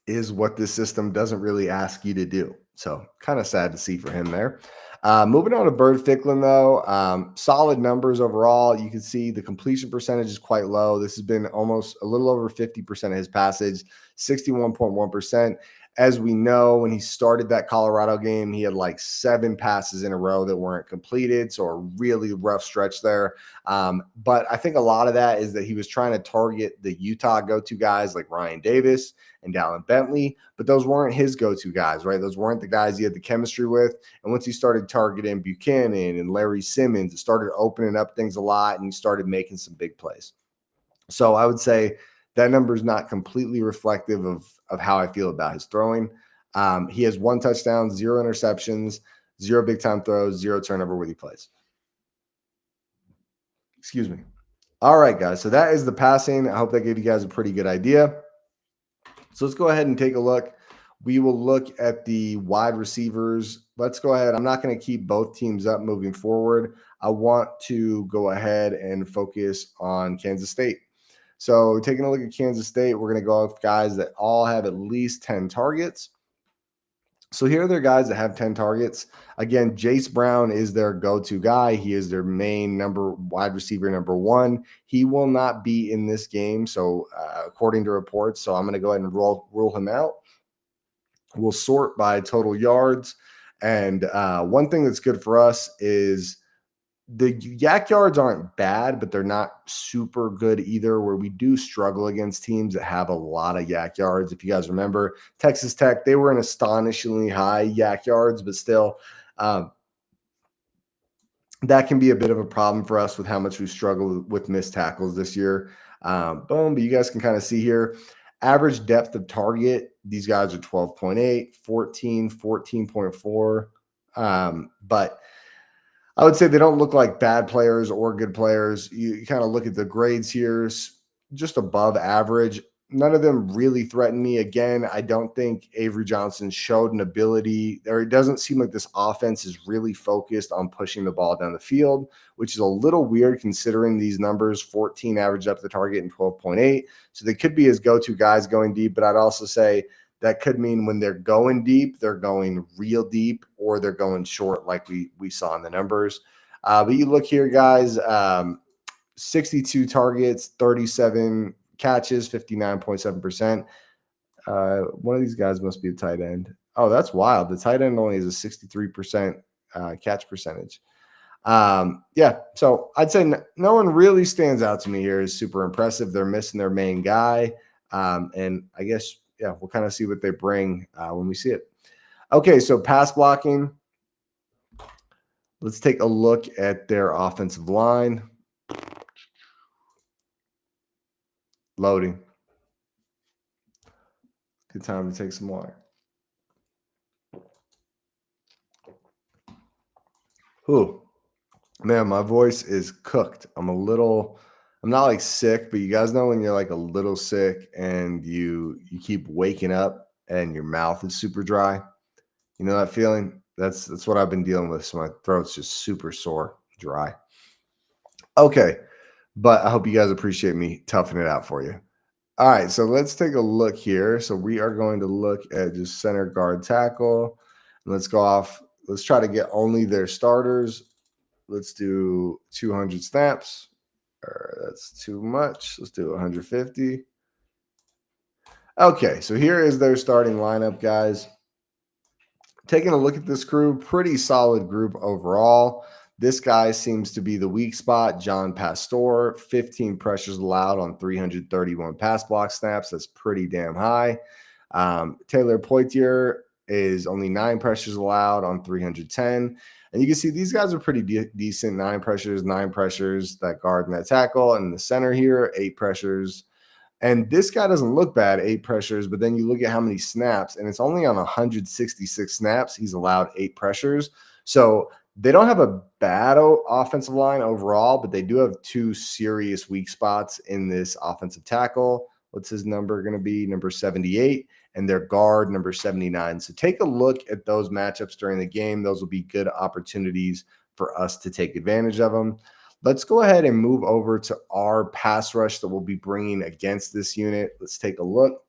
is what this system doesn't really ask you to do. So kind of sad to see for him there. Moving on to Bird Ficklin, though, solid numbers overall. You can see the completion percentage is quite low. This has been almost a little over 50% of his passage, 61.1%. As we know, when he started that Colorado game, he had like 7 passes in a row that weren't completed. So a really rough stretch there. But I think a lot of that is that he was trying to target the Utah go-to guys like Ryan Davis and Dallin Bentley, but those weren't his go-to guys, right? Those weren't the guys he had the chemistry with. And once he started targeting Buchanan and Larry Simmons, it started opening up things a lot, and he started making some big plays. So I would say that number is not completely reflective of how I feel about his throwing. He has 1 touchdown, 0 interceptions, 0 big time throws, 0 turnover worthy plays. Excuse me. All right, guys. So that is the passing. I hope that gave you guys a pretty good idea. So let's go ahead and take a look. We will look at the wide receivers. Let's go ahead. I'm not going to keep both teams up moving forward. I want to go ahead and focus on Kansas State. So taking a look at Kansas State, we're going to go with guys that all have at least 10 targets. So here are their guys that have 10 targets. Again, Jace Brown is their go-to guy. He is their main wide receiver number 1. He will not be in this game, so according to reports. So I'm going to go ahead and rule him out. We'll sort by total yards. And one thing that's good for us is the yak yards aren't bad, but they're not super good either, where we do struggle against teams that have a lot of yak yards. If you guys remember Texas Tech, they were an astonishingly high yak yards, but still that can be a bit of a problem for us with how much we struggle with missed tackles this year. But you guys can kind of see here, average depth of target, these guys are 12.8, 14, 14.4. But I would say they don't look like bad players or good players. You kind of look at the grades here, just above average. None of them really threaten me. Again, I don't think Avery Johnson showed an ability, or it doesn't seem like this offense is really focused on pushing the ball down the field, which is a little weird considering these numbers, 14 average up the target and 12.8. So they could be his go-to guys going deep, but I'd also say that could mean when they're going deep, they're going real deep, or they're going short like we saw in the numbers. But you look here, guys, 62 targets, 37 catches, 59.7%. One of these guys must be a tight end. Oh, that's wild. The tight end only has a 63% catch percentage. Yeah, so I'd say no one really stands out to me here as super impressive. They're missing their main guy. And I guess, yeah, we'll kind of see what they bring when we see it. Okay, so pass blocking. Let's take a look at their offensive line. Loading. Good time to take some water. Ooh, man, my voice is cooked. I'm not like sick, but you guys know when you're like a little sick and you keep waking up and your mouth is super dry. You know that feeling? That's what I've been dealing with. So my throat's just super sore, dry. Okay, but I hope you guys appreciate me toughing it out for you. All right, so let's take a look here. So we are going to look at just center guard tackle. Let's go off. Let's try to get only their starters. Let's do 200 snaps. That's too much. Let's do 150. Okay, so here is their starting lineup, guys. Taking a look at this crew, pretty solid group overall. This guy seems to be the weak spot. John Pastor, 15 pressures allowed on 331 pass block snaps. That's pretty damn high. Taylor Poitier is only 9 pressures allowed on 310. And you can see these guys are pretty decent. 9 pressures, that guard and that tackle. And the center here, 8 pressures. And this guy doesn't look bad, 8 pressures, but then you look at how many snaps, and it's only on 166 snaps. He's allowed 8 pressures. So they don't have a bad offensive line overall, but they do have 2 serious weak spots in this offensive tackle. What's his number going to be? Number 78, and their guard, number 79. So take a look at those matchups during the game. Those will be good opportunities for us to take advantage of them. Let's go ahead and move over to our pass rush that we'll be bringing against this unit. Let's take a look.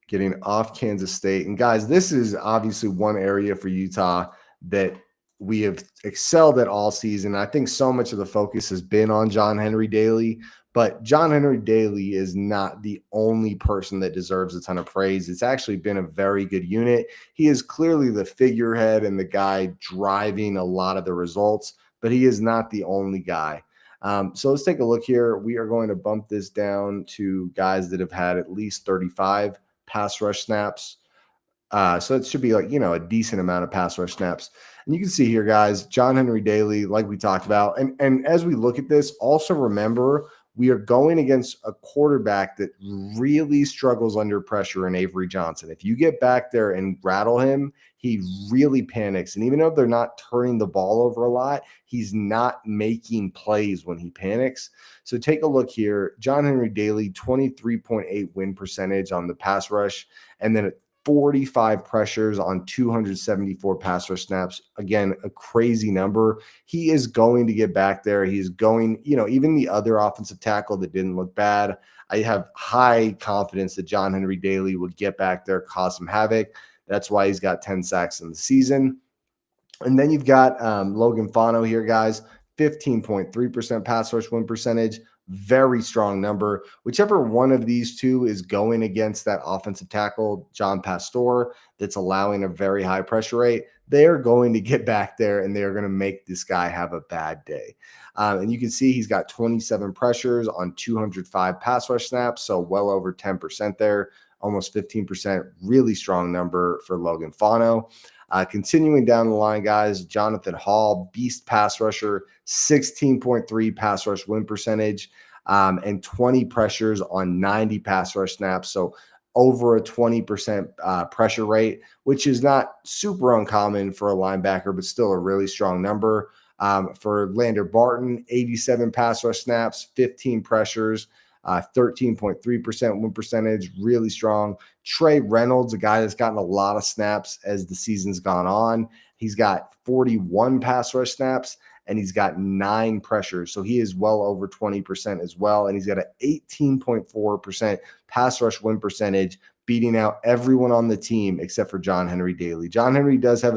Getting off Kansas State. And guys, this is obviously one area for Utah that we have excelled at all season. I think so much of the focus has been on John Henry Daly, but John Henry Daly is not the only person that deserves a ton of praise. It's actually been a very good unit. He is clearly the figurehead and the guy driving a lot of the results, but he is not the only guy. So let's take a look here. We are going to bump this down to guys that have had at least 35 pass rush snaps. So it should be like, a decent amount of pass rush snaps. And you can see here, guys, John Henry Daly, like we talked about. And as we look at this, also remember we are going against a quarterback that really struggles under pressure in Avery Johnson. If you get back there and rattle him, he really panics. And even though they're not turning the ball over a lot, he's not making plays when he panics. So take a look here. John Henry Daly, 23.8 win percentage on the pass rush, and then 45 pressures on 274 pass rush snaps. Again, a crazy number. He is going to get back there. He's going, even the other offensive tackle that didn't look bad, I have high confidence that John Henry Daly would get back there, cause some havoc. That's why he's got 10 sacks in the season. And then you've got Logan Fano here, guys, 15.3% pass rush win percentage. Very strong number. Whichever one of these two is going against that offensive tackle, John Pastor, that's allowing a very high pressure rate, they are going to get back there and they are going to make this guy have a bad day. And you can see he's got 27 pressures on 205 pass rush snaps, so well over 10% there, almost 15%. Really strong number for Logan Fano. Continuing down the line, guys, Jonathan Hall, beast pass rusher, 16.3 pass rush win percentage, and 20 pressures on 90 pass rush snaps. So over a 20% pressure rate, which is not super uncommon for a linebacker, but still a really strong number. For Lander Barton, 87 pass rush snaps, 15 pressures, 13.3% win percentage, really strong. Trey Reynolds, a guy that's gotten a lot of snaps as the season's gone on. He's got 41 pass rush snaps and he's got 9 pressures. So he is well over 20% as well. And he's got an 18.4% pass rush win percentage, beating out everyone on the team except for John Henry Daly. John Henry does have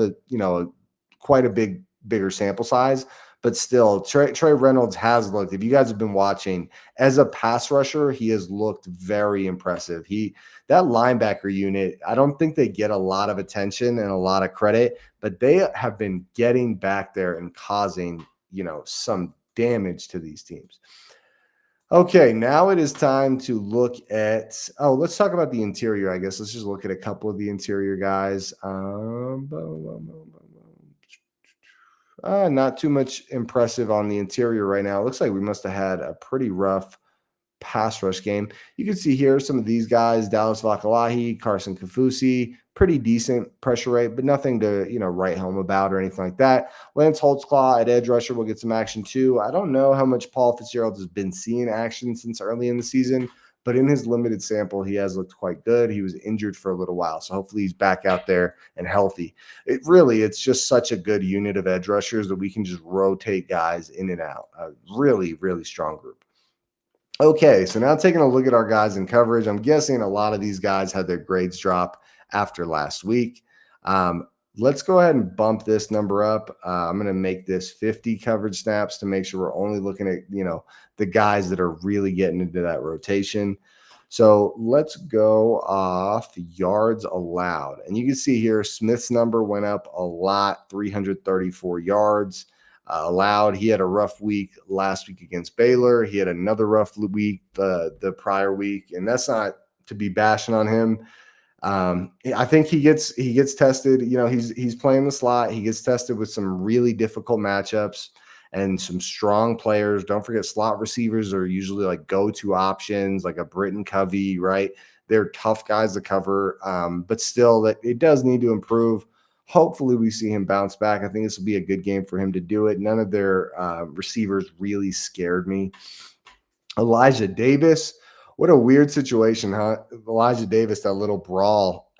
quite a bigger sample size, but still, Trey Reynolds has looked, if you guys have been watching, as a pass rusher, he has looked very impressive. That linebacker unit, I don't think they get a lot of attention and a lot of credit, but they have been getting back there and causing, some damage to these teams. Okay, now it is time to look at, let's talk about the interior, I guess. Let's just look at a couple of the interior guys. Not too much impressive on the interior right now. It looks like we must have had a pretty rough pass rush game. You can see here some of these guys, Dallas Vakalahi, Carson Kafusi, pretty decent pressure rate, but nothing to, write home about or anything like that. Lance Holtzclaw at edge rusher will get some action too. I don't know how much Paul Fitzgerald has been seeing action since early in the season, but in his limited sample, he has looked quite good. He was injured for a little while, so hopefully he's back out there and healthy. It's just such a good unit of edge rushers that we can just rotate guys in and out. A really, really strong group. Okay, so now taking a look at our guys in coverage, I'm guessing a lot of these guys had their grades drop after last week. Let's go ahead and bump this number up. I'm going to make this 50 coverage snaps to make sure we're only looking at, the guys that are really getting into that rotation. So let's go off the yards allowed. And you can see here Smith's number went up a lot, 334 yards allowed. He had a rough week last week against Baylor. He had another rough week the prior week. And that's not to be bashing on him. I think he gets tested. He's playing the slot. He gets tested with some really difficult matchups and some strong players. Don't forget, slot receivers are usually like go-to options, like a Britton Covey, right? They're tough guys to cover, but still, that it does need to improve. Hopefully, we see him bounce back. I think this will be a good game for him to do it. None of their receivers really scared me. Elijah Davis. What a weird situation, huh? Elijah Davis, that little brawl.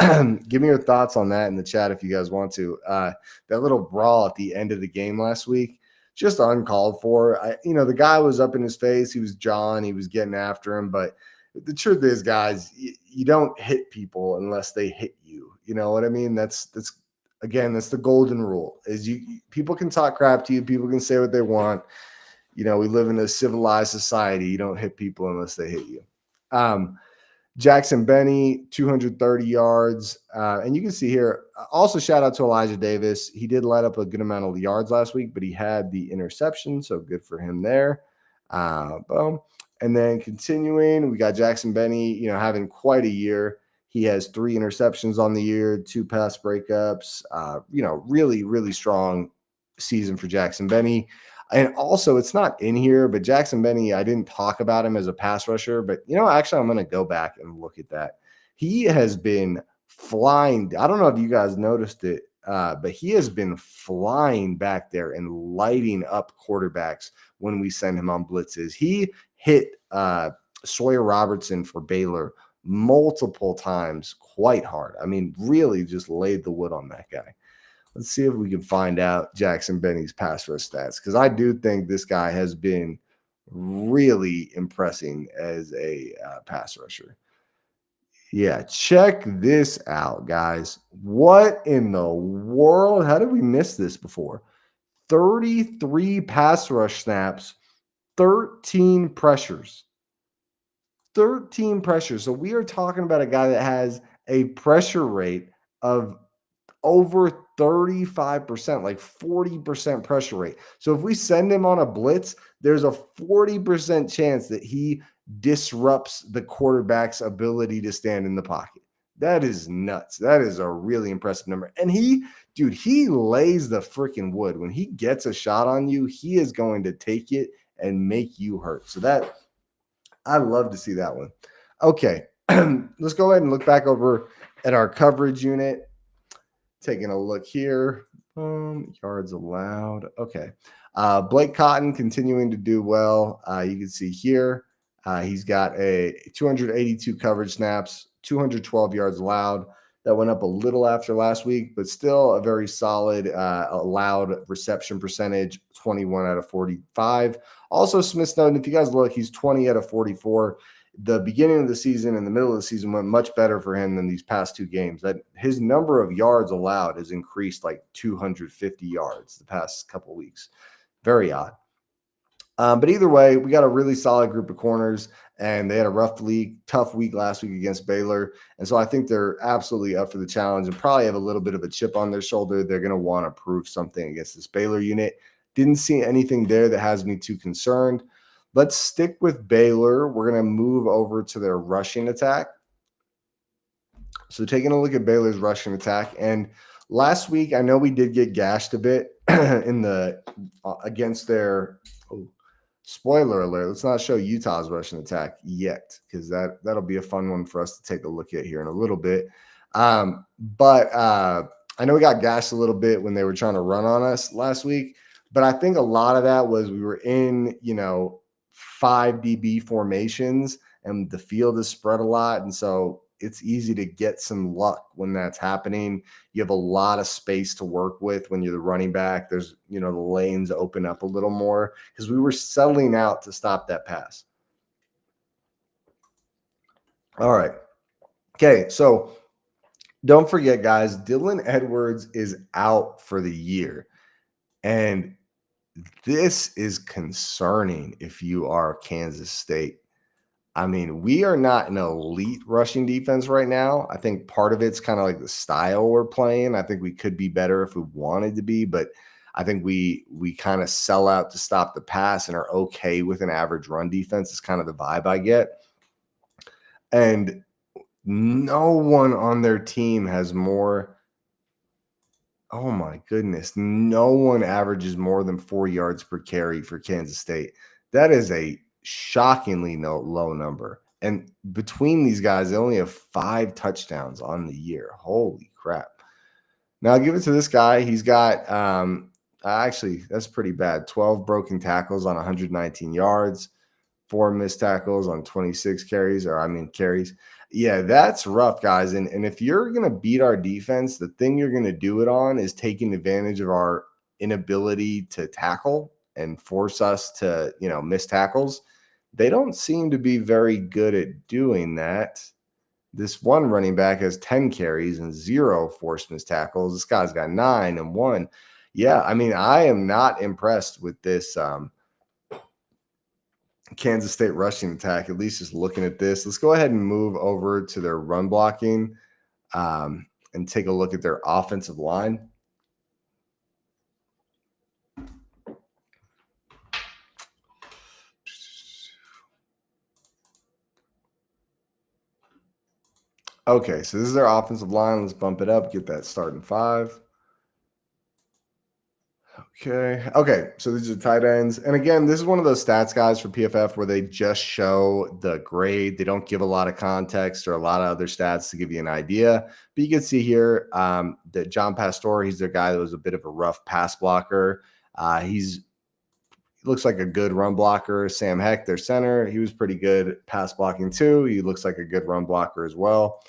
Give me your thoughts on that in the chat if you guys want to. That little brawl at the end of the game last week, just uncalled for. The guy was up in his face. He was jawing. He was getting after him. But the truth is, guys, you don't hit people unless they hit you. You know what I mean? That's again, that's the golden rule. People can talk crap to you. People can say what they want. We live in a civilized society. You don't hit people unless they hit you. Jackson Benny, 230 yards. And you can see here, also shout out to Elijah Davis. He did let up a good amount of yards last week, but he had the interception, so good for him there. Boom. And then continuing, we got Jackson Benny, having quite a year. He has 3 interceptions on the year, 2 pass breakups. Really, really strong season for Jackson Benny. And also, it's not in here, but Jackson Benny, I didn't talk about him as a pass rusher, but actually, I'm going to go back and look at that. He has been flying. I don't know if you guys noticed it, but he has been flying back there and lighting up quarterbacks when we send him on blitzes. He hit Sawyer Robertson for Baylor multiple times quite hard. I mean, really just laid the wood on that guy. Let's see if we can find out Jackson Benny's pass rush stats, because I do think this guy has been really impressing as a pass rusher. Yeah, check this out, guys. What in the world? How did we miss this before? 33 pass rush snaps, 13 pressures. 13 pressures. So we are talking about a guy that has a pressure rate of over 35%, like 40% pressure rate. So if we send him on a blitz, there's a 40% chance that he disrupts the quarterback's ability to stand in the pocket. That is nuts. That is a really impressive number. And he lays the freaking wood. When he gets a shot on you, he is going to take it and make you hurt. So I love to see that one. Okay, let's go ahead and look back over at our coverage unit. Taking a look here. Yards allowed. Okay. Blake Cotton continuing to do well. You can see here, he's got a 282 coverage snaps, 212 yards allowed. That went up a little after last week, but still a very solid allowed reception percentage, 21 out of 45. Also, Smith Snowden, if you guys look, he's 20 out of 44. The beginning of the season and the middle of the season went much better for him than these past 2 games. That his number of yards allowed has increased like 250 yards the past couple of weeks. Very odd. But either way, we got a really solid group of corners, and they had a tough week last week against Baylor. And so I think they're absolutely up for the challenge and probably have a little bit of a chip on their shoulder. They're going to want to prove something against this Baylor unit. Didn't see anything there that has me too concerned. Let's stick with Baylor. We're going to move over to their rushing attack. So taking a look at Baylor's rushing attack, and last week I know we did get gashed a bit in the against their. Spoiler alert, let's not show Utah's rushing attack yet, because that'll be a fun one for us to take a look at here in a little bit. But I know we got gashed a little bit when they were trying to run on us last week, but I think a lot of that was we were in, 5 DB formations, and the field is spread a lot. And so it's easy to get some luck when that's happening. You have a lot of space to work with when you're the running back. There's, the lanes open up a little more because we were settling out to stop that pass. All right. Okay. So don't forget, guys, Dylan Edwards is out for the year. And this is concerning if you are Kansas State. I mean, we are not an elite rushing defense right now. I think part of it's kind of like the style we're playing. I think we could be better if we wanted to be, but I think we kind of sell out to stop the pass and are okay with an average run defense is kind of the vibe I get. And no one on their team has more. Oh my goodness. No one averages more than 4 yards per carry for Kansas State. That is a shockingly low number. And between these guys, they only have 5 touchdowns on the year. Holy crap. Now I'll give it to this guy. He's got actually that's pretty bad. 12 broken tackles on 119 yards. 4 missed tackles on 26 carries. Yeah, that's rough, guys. And if you're going to beat our defense, the thing you're going to do it on is taking advantage of our inability to tackle and force us to, miss tackles. They don't seem to be very good at doing that. This one running back has 10 carries and 0 forced missed tackles. This guy's got 9 and 1. Yeah, I mean, I am not impressed with this Kansas State rushing attack, at least just looking at this. Let's go ahead and move over to their run blocking and take a look at their offensive line. Okay, so this is their offensive line. Let's bump it up, get that starting 5. Okay. So these are tight ends. And again, this is one of those stats, guys, for PFF where they just show the grade. They don't give a lot of context or a lot of other stats to give you an idea. But you can see here that John Pastore, he's their guy that was a bit of a rough pass blocker. He looks like a good run blocker. Sam Heck, their center, he was pretty good pass blocking too. He looks like a good run blocker as well.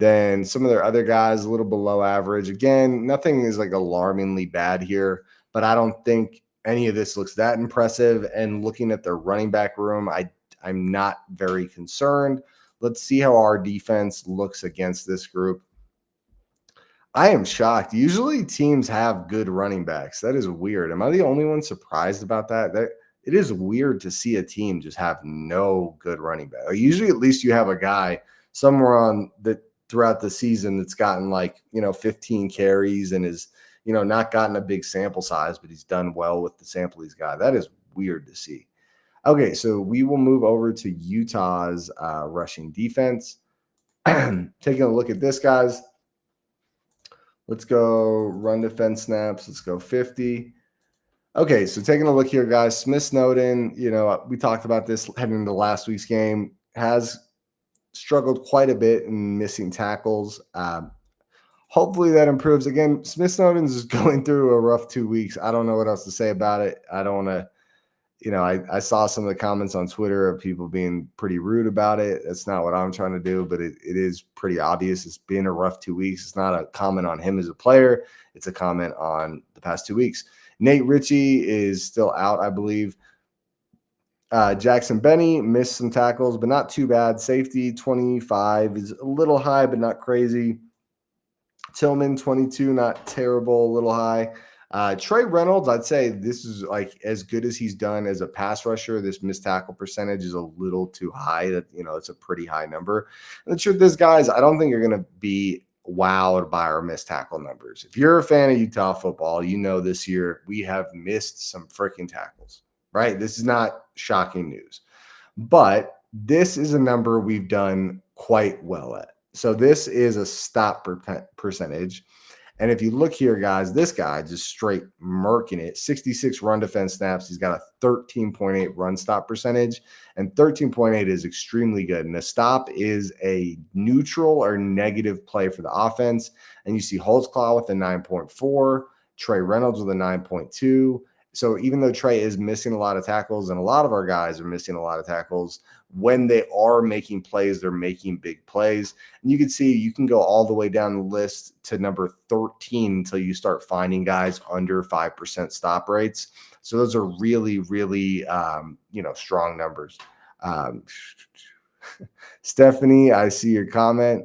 Then some of their other guys a little below average. Again, nothing is like alarmingly bad here, but I don't think any of this looks that impressive. And looking at their running back room, I'm not very concerned. Let's see how our defense looks against this group. I am shocked. Usually teams have good running backs. That is weird. Am I the only one surprised about that? It is weird to see a team just have no good running back. Like usually at least you have a guy somewhere on the throughout the season that's gotten 15 carries and is, not gotten a big sample size, but he's done well with the sample he's got. That is weird to see. Okay, so we will move over to Utah's rushing defense. Taking a look at this, guys. Let's go run defense snaps. Let's go 50. Okay, so taking a look here, guys. Smith Snowden, we talked about this heading into last week's game, has struggled quite a bit in missing tackles. Hopefully that improves. Again, Smith Snowden's is going through a rough 2 weeks. I don't know what else to say about it. I don't want to, I saw some of the comments on Twitter of people being pretty rude about it. That's not what I'm trying to do, but it is pretty obvious. It's been a rough 2 weeks. It's not a comment on him as a player. It's a comment on the past 2 weeks. Nate Ritchie is still out, I believe. Jackson Benny missed some tackles, but not too bad. Safety 25 is a little high, but not crazy. Tillman 22, not terrible, a little high. Trey Reynolds, I'd say this is like as good as he's done as a pass rusher. This missed tackle percentage is a little too high. That it's a pretty high number. And the truth is, guys, I don't think you're going to be wowed by our missed tackle numbers. If you're a fan of Utah football, this year we have missed some freaking tackles. Right? This is not shocking news, but this is a number we've done quite well at. So this is a stop percentage. And if you look here, guys, this guy just straight murking it. 66 run defense snaps. He's got a 13.8 run stop percentage, and 13.8 is extremely good. And a stop is a neutral or negative play for the offense. And you see Holtzclaw with a 9.4, Trey Reynolds with a 9.2. So even though Trey is missing a lot of tackles and a lot of our guys are missing a lot of tackles, when they are making plays, they're making big plays. And you can see you can go all the way down the list to number 13 until you start finding guys under 5% stop rates. So those are really, really, strong numbers. Stephanie, I see your comment.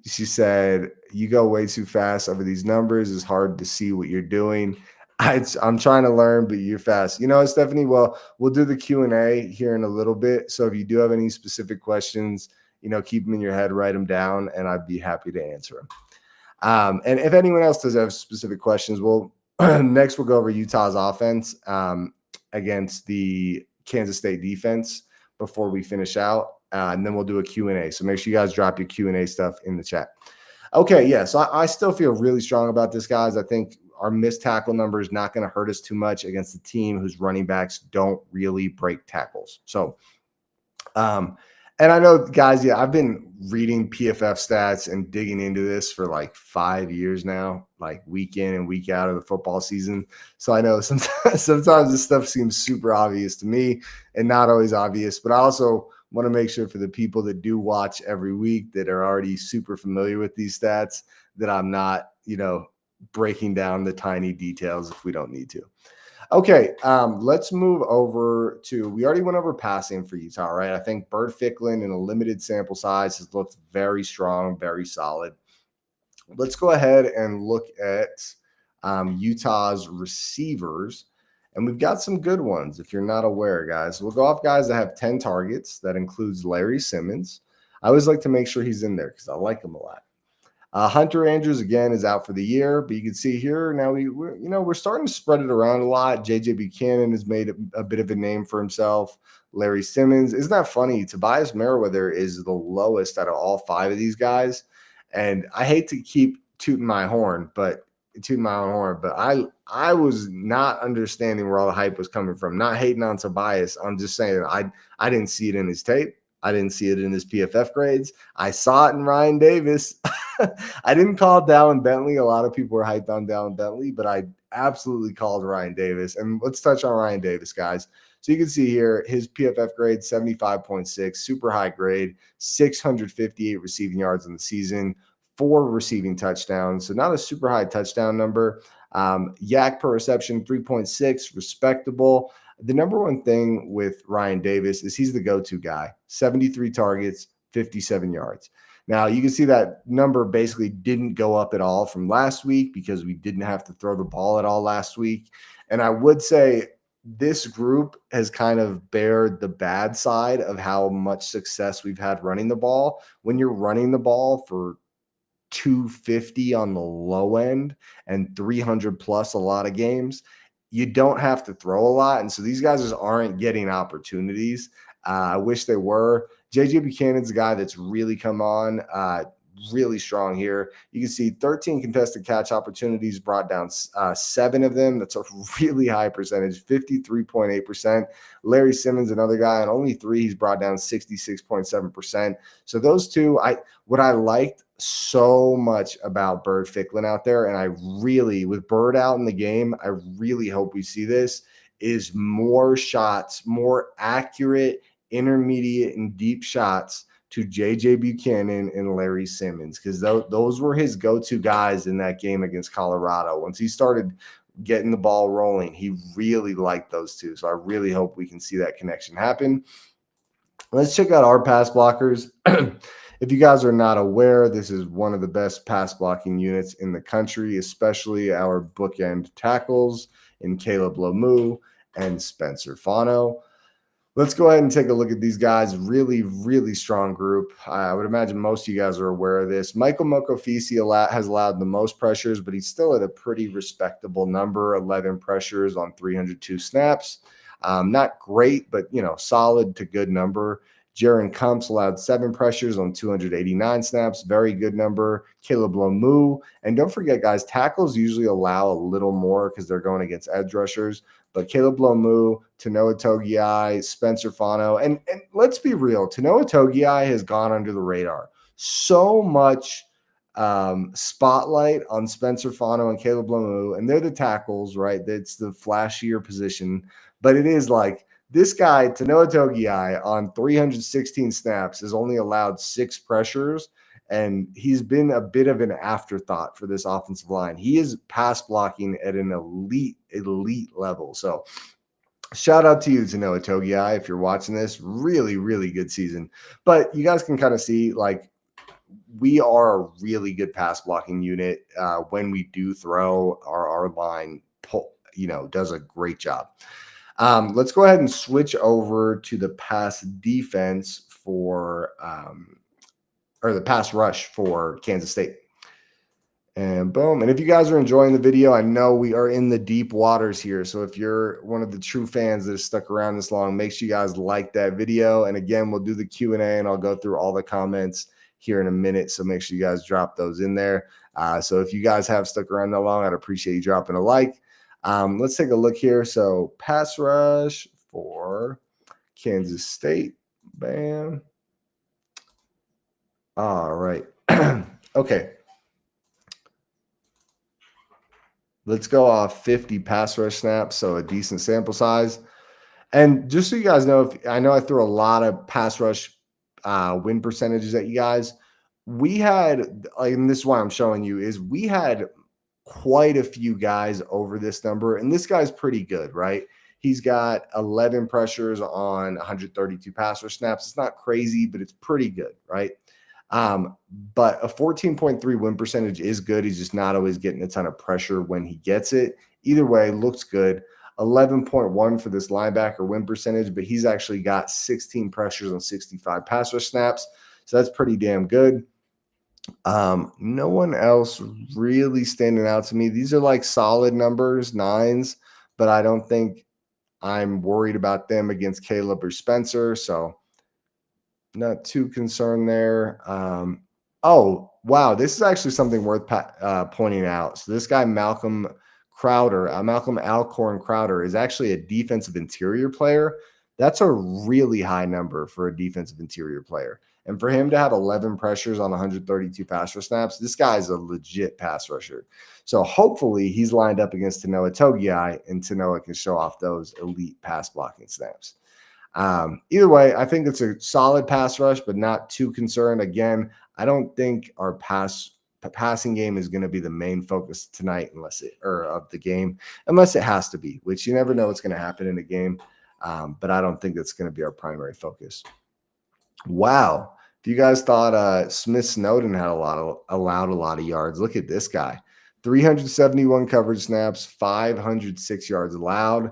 She said, you go way too fast over these numbers. It's hard to see what you're doing. I'm trying to learn, but you're fast. Stephanie, well, we'll do the Q&A here in a little bit. So if you do have any specific questions, keep them in your head, write them down, and I'd be happy to answer them. And if anyone else does have specific questions, next we'll go over Utah's offense against the Kansas State defense before we finish out. And then we'll do a Q&A. So make sure you guys drop your Q&A stuff in the chat. Okay, yeah. So I still feel really strong about this, guys. I think our missed tackle number is not going to hurt us too much against a team whose running backs don't really break tackles. So, and I know, guys, yeah, I've been reading PFF stats and digging into this for like 5 years now, like week in and week out of the football season. So I know sometimes this stuff seems super obvious to me and not always obvious, but I also want to make sure for the people that do watch every week that are already super familiar with these stats that I'm not, breaking down the tiny details if we don't need to. Okay, let's move over to, we already went over passing for Utah, right? I think Bert Ficklin in a limited sample size has looked very strong, very solid. Let's go ahead and look at Utah's receivers. And we've got some good ones if you're not aware, guys. We'll go off guys that have 10 targets. That includes Larry Simmons. I always like to make sure he's in there because I like him a lot. Hunter Andrews, again, is out for the year, but you can see here now we're starting to spread it around a lot. J.J. Buchanan has made a bit of a name for himself. Larry Simmons. Isn't that funny? Tobias Merriweather is the lowest out of all 5 of these guys. And I hate to keep tooting my own horn, but I was not understanding where all the hype was coming from. Not hating on Tobias. I'm just saying I didn't see it in his tape. I didn't see it in his PFF grades. I saw it in Ryan Davis. I didn't call Dallin Bentley. A lot of people were hyped on Dallin Bentley, but I absolutely called Ryan Davis. And let's touch on Ryan Davis, guys. So you can see here his PFF grade, 75.6, super high grade, 658 receiving yards in the season, 4 receiving touchdowns. So not a super high touchdown number. Yak per reception, 3.6, respectable. The number one thing with Ryan Davis is he's the go-to guy. 73 targets, 57 yards. Now, you can see that number basically didn't go up at all from last week because we didn't have to throw the ball at all last week. And I would say this group has kind of bared the bad side of how much success we've had running the ball. When you're running the ball for 250 on the low end and 300 plus a lot of games, you don't have to throw a lot. And so these guys just aren't getting opportunities. I wish they were. J.J. Buchanan's a guy that's really come on, really strong here. You can see 13 contested catch opportunities, brought down 7 of them. That's a really high percentage, 53.8%. Larry Simmons, another guy, on only 3, he's brought down 66.7%. So those two, what I liked so much about Bird Ficklin out there, and I really, with Bird out in the game, I really hope we see this, is more shots, more accurate, intermediate, and deep shots to J.J. Buchanan and Larry Simmons, because those were his go-to guys in that game against Colorado. Once he started getting the ball rolling, he really liked those two. So I really hope we can see that connection happen. Let's check out our pass blockers. If you guys are not aware, this is one of the best pass blocking units in the country, especially our bookend tackles in Caleb Lomu and Spencer Fano. Let's go ahead and take a look at these guys. Really, really strong group. I would imagine most of you guys are aware of this. Michael Mokofisi has allowed the most pressures, but he's still at a pretty respectable number, 11 pressures on 302 snaps. Not great, but, solid to good number. Jaron Kumps allowed 7 pressures on 289 snaps. Very good number. Caleb Lomu. And don't forget, guys, tackles usually allow a little more because they're going against edge rushers. But Caleb Lomu, Tanoa Togiai, Spencer Fano, and let's be real, Tanoa Togiai has gone under the radar. So much spotlight on Spencer Fano and Caleb Lomu, and they're the tackles, right? That's the flashier position. But it is like, this guy, Tanoa Togiai, on 316 snaps has only allowed 6 pressures, and he's been a bit of an afterthought for this offensive line. He is pass blocking at an elite level. So shout out to you, Tanoa Togiai, if you're watching this. Really, really good season. But you guys can kind of see, we are a really good pass blocking unit when we do throw our line does a great job. Let's go ahead and switch over to the pass defense or the pass rush for Kansas State. And boom. And if you guys are enjoying the video, I know we are in the deep waters here. So if you're one of the true fans that have stuck around this long, make sure you guys like that video. And again, we'll do the Q&A and I'll go through all the comments here in a minute. So make sure you guys drop those in there. So if you guys have stuck around that long, I'd appreciate you dropping a like. Let's take a look here. So pass rush for Kansas State. Bam. All right. Okay. Let's go off 50 pass rush snaps, so a decent sample size. And just so you guys know, I know I threw a lot of pass rush win percentages at you guys. We had, and this is why I'm showing you, is we had quite a few guys over this number, and this guy's pretty good, right? He's got 11 pressures on 132 pass rush snaps. It's not crazy, but it's pretty good, right? But a 14.3 win percentage is good. He's just not always getting a ton of pressure when he gets it. Either way, looks good. 11.1 for this linebacker win percentage, but he's actually got 16 pressures on 65 pass rush snaps. So that's pretty damn good. No one else really standing out to me. These are like solid numbers, nines, but I don't think I'm worried about them against Caleb or Spencer. So not too concerned there. Oh, wow. This is actually something worth pointing out. So this guy, Malcolm Alcorn Crowder, is actually a defensive interior player. That's a really high number for a defensive interior player. And for him to have 11 pressures on 132 pass rush snaps, this guy is a legit pass rusher. So hopefully he's lined up against Tanoa Togiai, and Tanoa can show off those elite pass blocking snaps. Either way, I think it's a solid pass rush, but not too concerned. Again, I don't think our passing game is going to be the main focus tonight, unless it has to be, which you never know what's going to happen in a game. But I don't think that's going to be our primary focus. Wow. If you guys thought Smith Snowden had allowed a lot of yards, look at this guy. 371 coverage snaps, 506 yards allowed.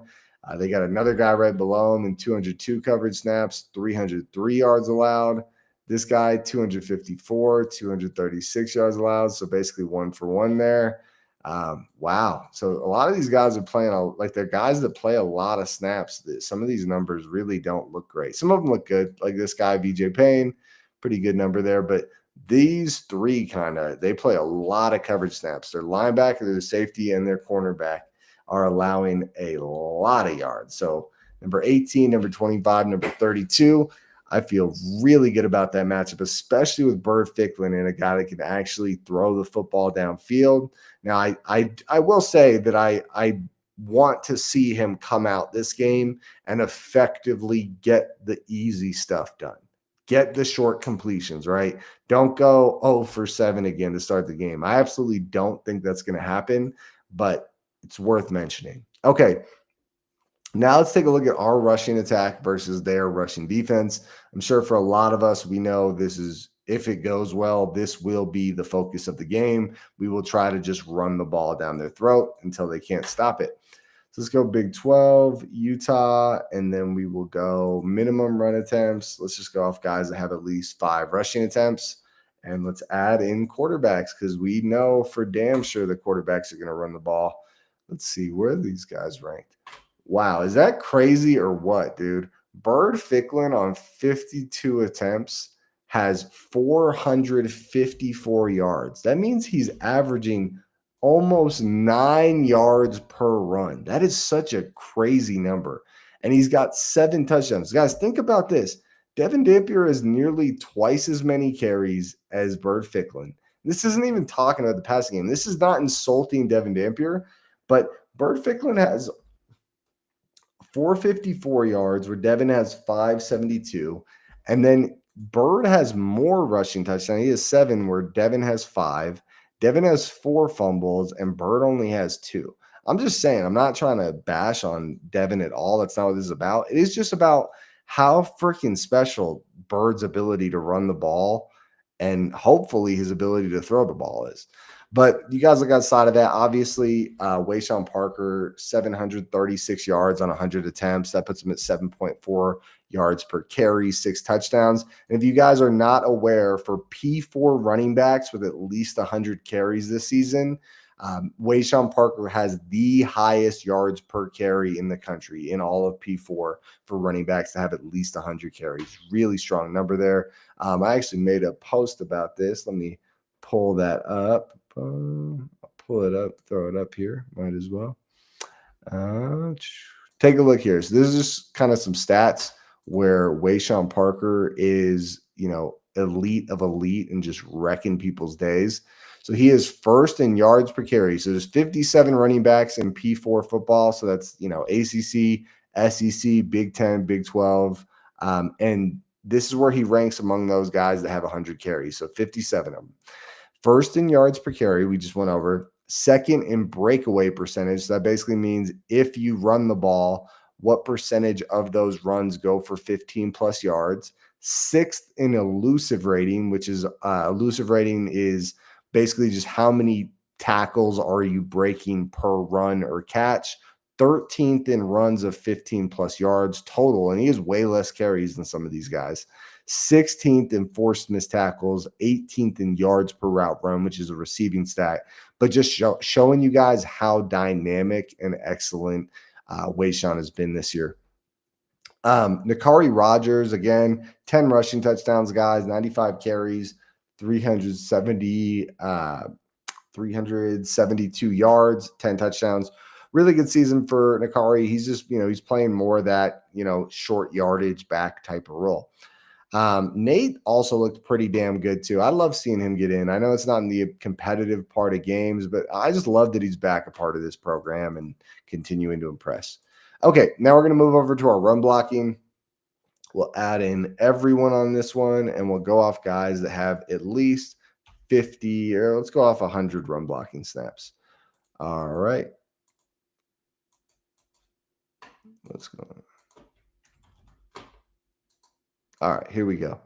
They got another guy right below him in 202 coverage snaps, 303 yards allowed. This guy, 254, 236 yards allowed. So basically 1 for 1 there. Wow. So a lot of these guys are playing, they're guys that play a lot of snaps. Some of these numbers really don't look great. Some of them look good, like this guy, VJ Payne, pretty good number there. But these three they play a lot of coverage snaps. Their linebacker, their safety, and their cornerback are allowing a lot of yards. So number 18, number 25, number 32, I feel really good about that matchup, especially with Bird Ficklin and a guy that can actually throw the football downfield. Now, I will say that I want to see him come out this game and effectively get the easy stuff done. Get the short completions, right? Don't go 0 for 7 again to start the game. I absolutely don't think that's going to happen, but it's worth mentioning. Okay, now let's take a look at our rushing attack versus their rushing defense. I'm sure for a lot of us, we know if it goes well, this will be the focus of the game. We will try to just run the ball down their throat until they can't stop it. So let's go Big 12, Utah, and then we will go minimum run attempts. Let's just go off guys that have at least 5 rushing attempts. And let's add in quarterbacks because we know for damn sure the quarterbacks are going to run the ball. Let's see, where are these guys ranked? Wow, is that crazy or what, dude? Bird Ficklin on 52 attempts has 454 yards. That means he's averaging almost 9 yards per run. That is such a crazy number. And he's got 7 touchdowns. Guys, think about this. Devin Dampier has nearly twice as many carries as Bird Ficklin. This isn't even talking about the passing game. This is not insulting Devin Dampier, but Bird Ficklin has 454 yards where Devin has 572. And then Bird has more rushing touchdowns. He has 7 where Devin has 5. Devin has 4 fumbles and Bird only has 2. I'm just saying, I'm not trying to bash on Devin at all. That's not what this is about. It is just about how freaking special Bird's ability to run the ball and hopefully his ability to throw the ball is. But you guys look outside of that. Obviously, Wayshawn Parker, 736 yards on 100 attempts. That puts him at 7.4 yards per carry, 6 touchdowns. And if you guys are not aware, for P4 running backs with at least 100 carries this season, Wayshawn Parker has the highest yards per carry in the country in all of P4 for running backs to have at least 100 carries. Really strong number there. I actually made a post about this. Let me pull that up. I'll pull it up, throw it up here. Might as well. Take a look here. So this is just kind of some stats where Wayshawn Parker is, elite of elite and just wrecking people's days. So he is first in yards per carry. So there's 57 running backs in P4 football. So that's, ACC, SEC, Big 10, Big 12. And this is where he ranks among those guys that have 100 carries. So 57 of them. First in yards per carry, we just went over. Second in breakaway percentage. So that basically means if you run the ball, what percentage of those runs go for 15 plus yards. Sixth in elusive rating, which is elusive rating is basically just how many tackles are you breaking per run or catch. 13th in runs of 15 plus yards total. And he has way less carries than some of these guys. 16th in forced missed tackles, 18th in yards per route run, which is a receiving stat, but just showing you guys how dynamic and excellent Wayshawn has been this year. Nakari Rogers, again, 10 rushing touchdowns, guys, 95 carries, 372 yards, 10 touchdowns. Really good season for Nakari. He's just, he's playing more of that, short yardage back type of role. Nate also looked pretty damn good too. I love seeing him get in. I know it's not in the competitive part of games, but I just love that he's back a part of this program and continuing to impress. Okay, now we're going to move over to our run blocking. We'll add in everyone on this one, and we'll go off guys that have at least 50, or let's go off 100 run blocking snaps. All right. Let's go. All right, here we go.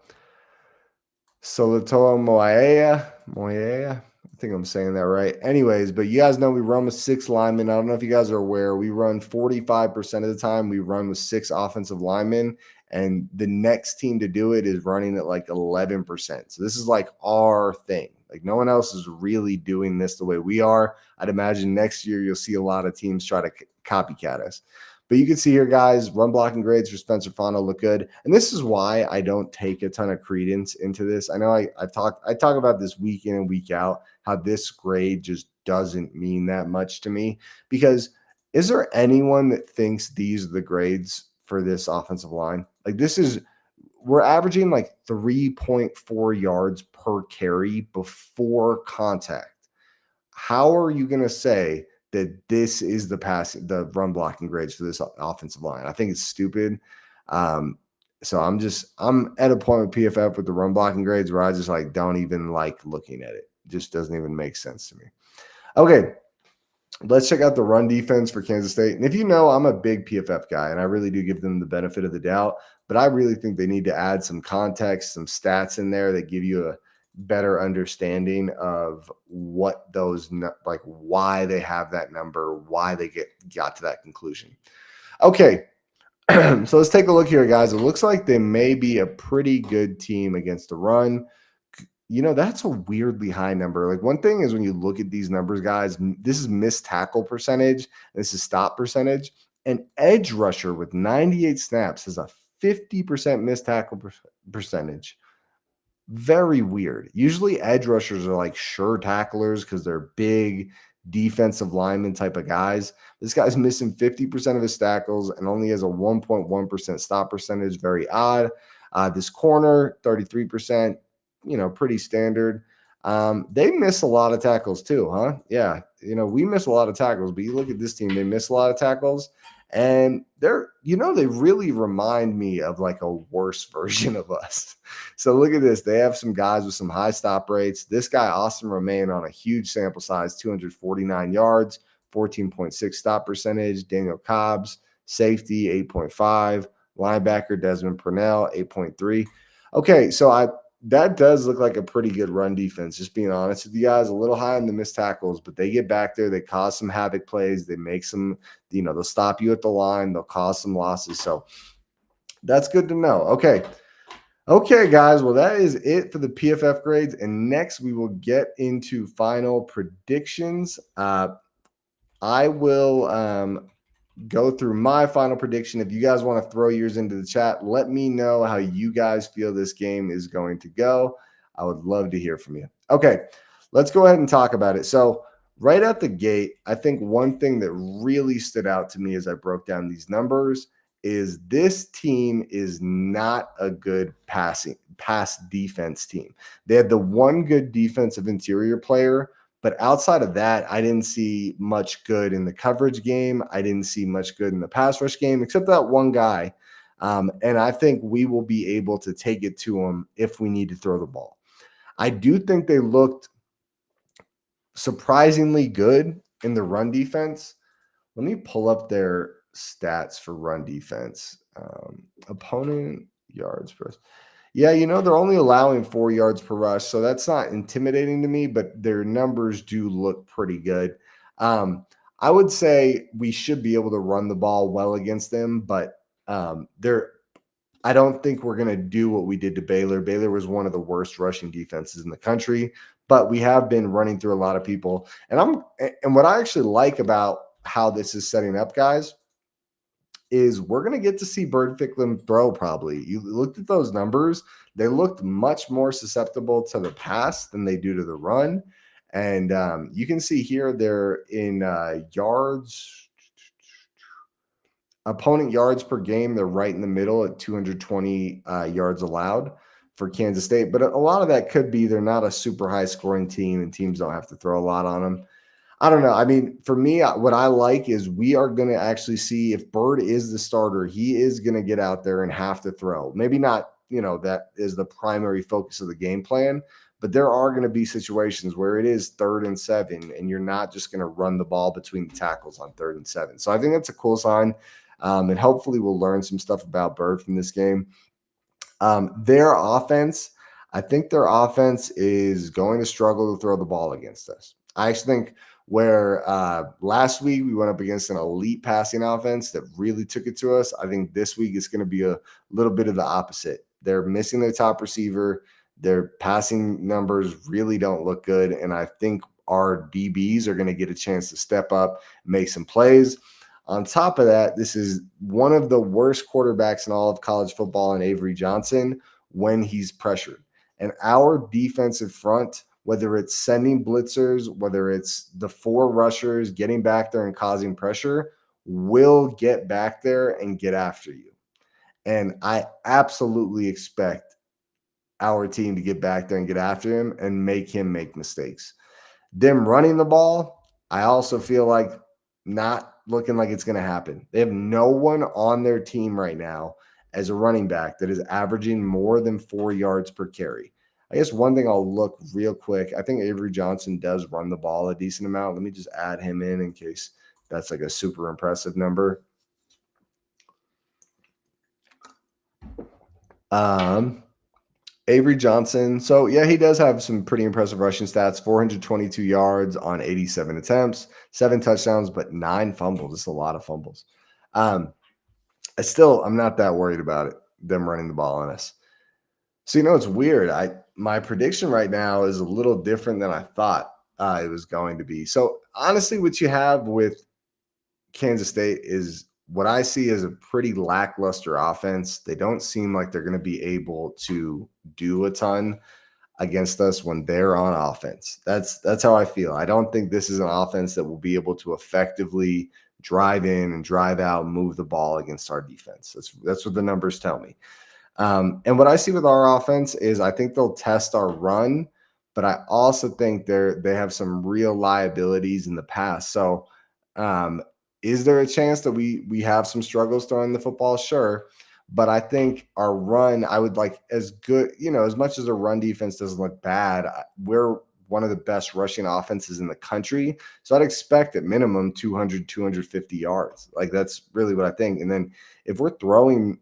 Solatoa Moyea. I think I'm saying that right. Anyways, but you guys know we run with 6 linemen. I don't know if you guys are aware. We run 45% of the time. We run with 6 offensive linemen, and the next team to do it is running at like 11%. So this is like our thing. Like no one else is really doing this the way we are. I'd imagine next year you'll see a lot of teams try to copycat us. But you can see here, guys, run blocking grades for Spencer Fano look good. And this is why I don't take a ton of credence into this. I know I talk about this week in and week out, how this grade just doesn't mean that much to me. Because is there anyone that thinks these are the grades for this offensive line? Like we're averaging like 3.4 yards per carry before contact. How are you going to say that this is the run blocking grades for this offensive line? I think it's stupid. So I'm at a point with PFF with the run blocking grades where I just like don't even like looking at it. It just doesn't even make sense to me. Okay, let's check out the run defense for Kansas State. And if you know, I'm a big PFF guy, and I really do give them the benefit of the doubt. But I really think they need to add some context, some stats in there that give you a better understanding of what those, like why they have that number, why they got to that conclusion. Okay, so let's take a look here, guys. It looks like they may be a pretty good team against the run. That's a weirdly high number. Like one thing is when you look at these numbers, guys, this is missed tackle percentage, this is stop percentage. An edge rusher with 98 snaps has a 50% missed tackle percentage. Very weird. Usually edge rushers are like sure tacklers because they're big defensive lineman type of guys. This guy's missing 50% of his tackles and only has a 1.1% stop percentage. Very odd. This corner, 33%, pretty standard. They miss a lot of tackles too, huh? Yeah. We miss a lot of tackles, but you look at this team, they miss a lot of tackles. And they really remind me of like a worse version of us. So look at this. They have some guys with some high stop rates. This guy, Austin Romaine, on a huge sample size, 249 yards, 14.6 stop percentage. Daniel Cobbs, safety, 8.5. Linebacker, Desmond Purnell, 8.3. Okay, so that does look like a pretty good run defense. Just being honest with you guys, a little high on the missed tackles, but they get back there, they cause some havoc plays, they make some, they'll stop you at the line, they'll cause some losses. So that's good to know. Okay. Okay, guys. Well, that is it for the PFF grades. And next, we will get into final predictions. I will go through my final prediction. If you guys want to throw yours into the chat, let me know how you guys feel this game is going to go. I would love to hear from you. Okay, let's go ahead and talk about it. So, right at the gate, I think one thing that really stood out to me as I broke down these numbers is this team is not a good pass defense team. They had the one good defensive interior player, but outside of that, I didn't see much good in the coverage game. I didn't see much good in the pass rush game, except that one guy. And I think we will be able to take it to them if we need to throw the ball. I do think they looked surprisingly good in the run defense. Let me pull up their stats for run defense. Opponent yards per. Yeah, they're only allowing 4 yards per rush, so that's not intimidating to me, but their numbers do look pretty good. I would say we should be able to run the ball well against them, but I don't think we're going to do what we did to Baylor. Baylor was one of the worst rushing defenses in the country, but we have been running through a lot of people. And what I actually like about how this is setting up, guys, is we're going to get to see Bird Ficklin throw probably. You looked at those numbers. They looked much more susceptible to the pass than they do to the run. And you can see here they're in yards, opponent yards per game. They're right in the middle at 220 yards allowed for Kansas State. But a lot of that could be they're not a super high scoring team and teams don't have to throw a lot on them. I don't know. I mean, for me, what I like is we are going to actually see if Bird is the starter, he is going to get out there and have to throw. Maybe not, that is the primary focus of the game plan, but there are going to be situations where it is 3rd and 7, and you're not just going to run the ball between the tackles on 3rd and 7. So I think that's a cool sign, and hopefully we'll learn some stuff about Bird from this game. Their offense, I think their offense is going to struggle to throw the ball against us. I actually think where last week we went up against an elite passing offense that really took it to us, I think this week it's going to be a little bit of the opposite. They're missing their top receiver. Their passing numbers really don't look good. And I think our DBs are going to get a chance to step up, make some plays. On top of that, this is one of the worst quarterbacks in all of college football in Avery Johnson when he's pressured. And our defensive front, whether it's sending blitzers, whether it's the 4 rushers getting back there and causing pressure, will get back there and get after you. And I absolutely expect our team to get back there and get after him and make him make mistakes. Them running the ball, I also feel like not looking like it's going to happen. They have no one on their team right now as a running back that is averaging more than 4 yards per carry. I guess one thing I'll look real quick, I think Avery Johnson does run the ball a decent amount. Let me just add him in case that's like a super impressive number. Avery Johnson. So, yeah, he does have some pretty impressive rushing stats, 422 yards on 87 attempts, 7 touchdowns, but 9 fumbles. It's a lot of fumbles. I'm not that worried about it, them running the ball on us. So, it's weird. My prediction right now is a little different than I thought it was going to be. So, honestly, what you have with Kansas State is what I see as a pretty lackluster offense. They don't seem like they're going to be able to do a ton against us when they're on offense. That's how I feel. I don't think this is an offense that will be able to effectively drive in and drive out, and move the ball against our defense. That's what the numbers tell me. And what I see with our offense is I think they'll test our run, but I also think they have some real liabilities in the past. So is there a chance that we have some struggles throwing the football? Sure. But I think our run, I would like as good, as much as a run defense doesn't look bad, we're one of the best rushing offenses in the country. So I'd expect at minimum 200, 250 yards. Like that's really what I think. And then if we're throwing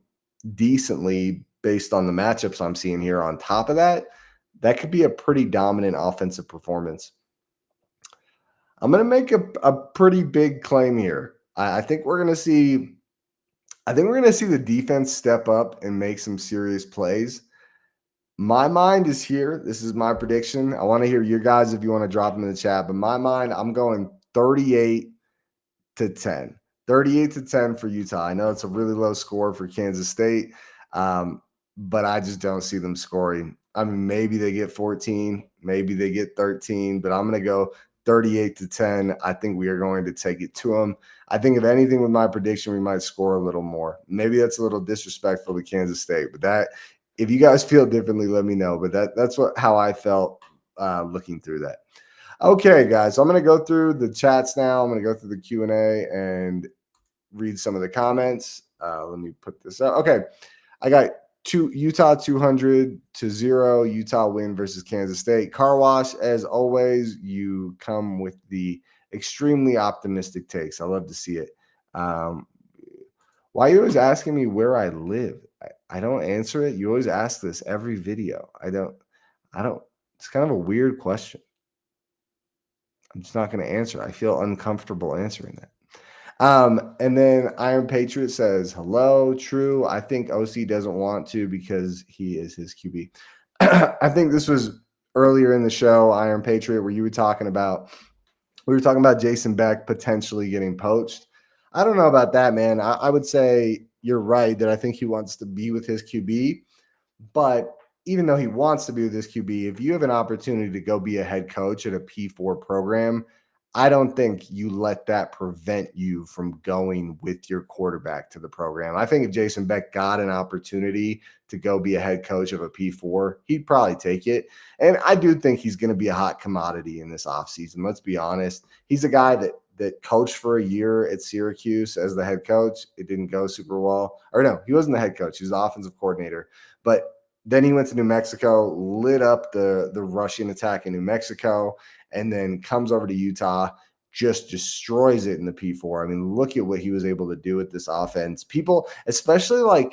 decently, based on the matchups I'm seeing here on top of that, that could be a pretty dominant offensive performance. I'm going to make a pretty big claim here. I think we're going to see. I think we're going to see the defense step up and make some serious plays. My mind is here. This is my prediction. I want to hear your guys if you want to drop them in the chat. But my mind, I'm going 38-10. 38-10 for Utah. I know it's a really low score for Kansas State, but I just don't see them scoring. I mean, maybe they get 14, maybe they get 13, but I'm going to go 38-10. I think we are going to take it to them. I think if anything with my prediction, we might score a little more. Maybe that's a little disrespectful to Kansas State, but that if you guys feel differently, let me know. But that's how I felt looking through that. Okay, guys, so I'm going to go through the chats now. I'm going to go through the Q&A and read some of the comments. Let me put this up. Okay, I got Utah 200-0. Utah win versus Kansas State. Car Wash, as always, you come with the extremely optimistic takes. I love to see it. Why are you always asking me where I live? I don't answer it. You always ask this every video. I don't. It's kind of a weird question. I'm just not going to answer. I feel uncomfortable answering that. And then Iron Patriot says, hello, true. I think OC doesn't want to because he is his QB. I think this was earlier in the show, Iron Patriot, where we were talking about Jason Beck potentially getting poached. I don't know about that, man. I would say you're right that I think he wants to be with his QB, but even though he wants to be with this QB, if you have an opportunity to go be a head coach at a P4 program, I don't think you let that prevent you from going with your quarterback to the program. I think if Jason Beck got an opportunity to go be a head coach of a P4, he'd probably take it. And I do think he's going to be a hot commodity in this offseason. Let's be honest. He's a guy that coached for a year at Syracuse as the head coach. It didn't go super well. Or no, he wasn't the head coach. He was the offensive coordinator. But then he went to New Mexico, lit up the rushing attack in New Mexico, and then comes over to Utah, just destroys it in the P4. I mean, look at what he was able to do with this offense. People, especially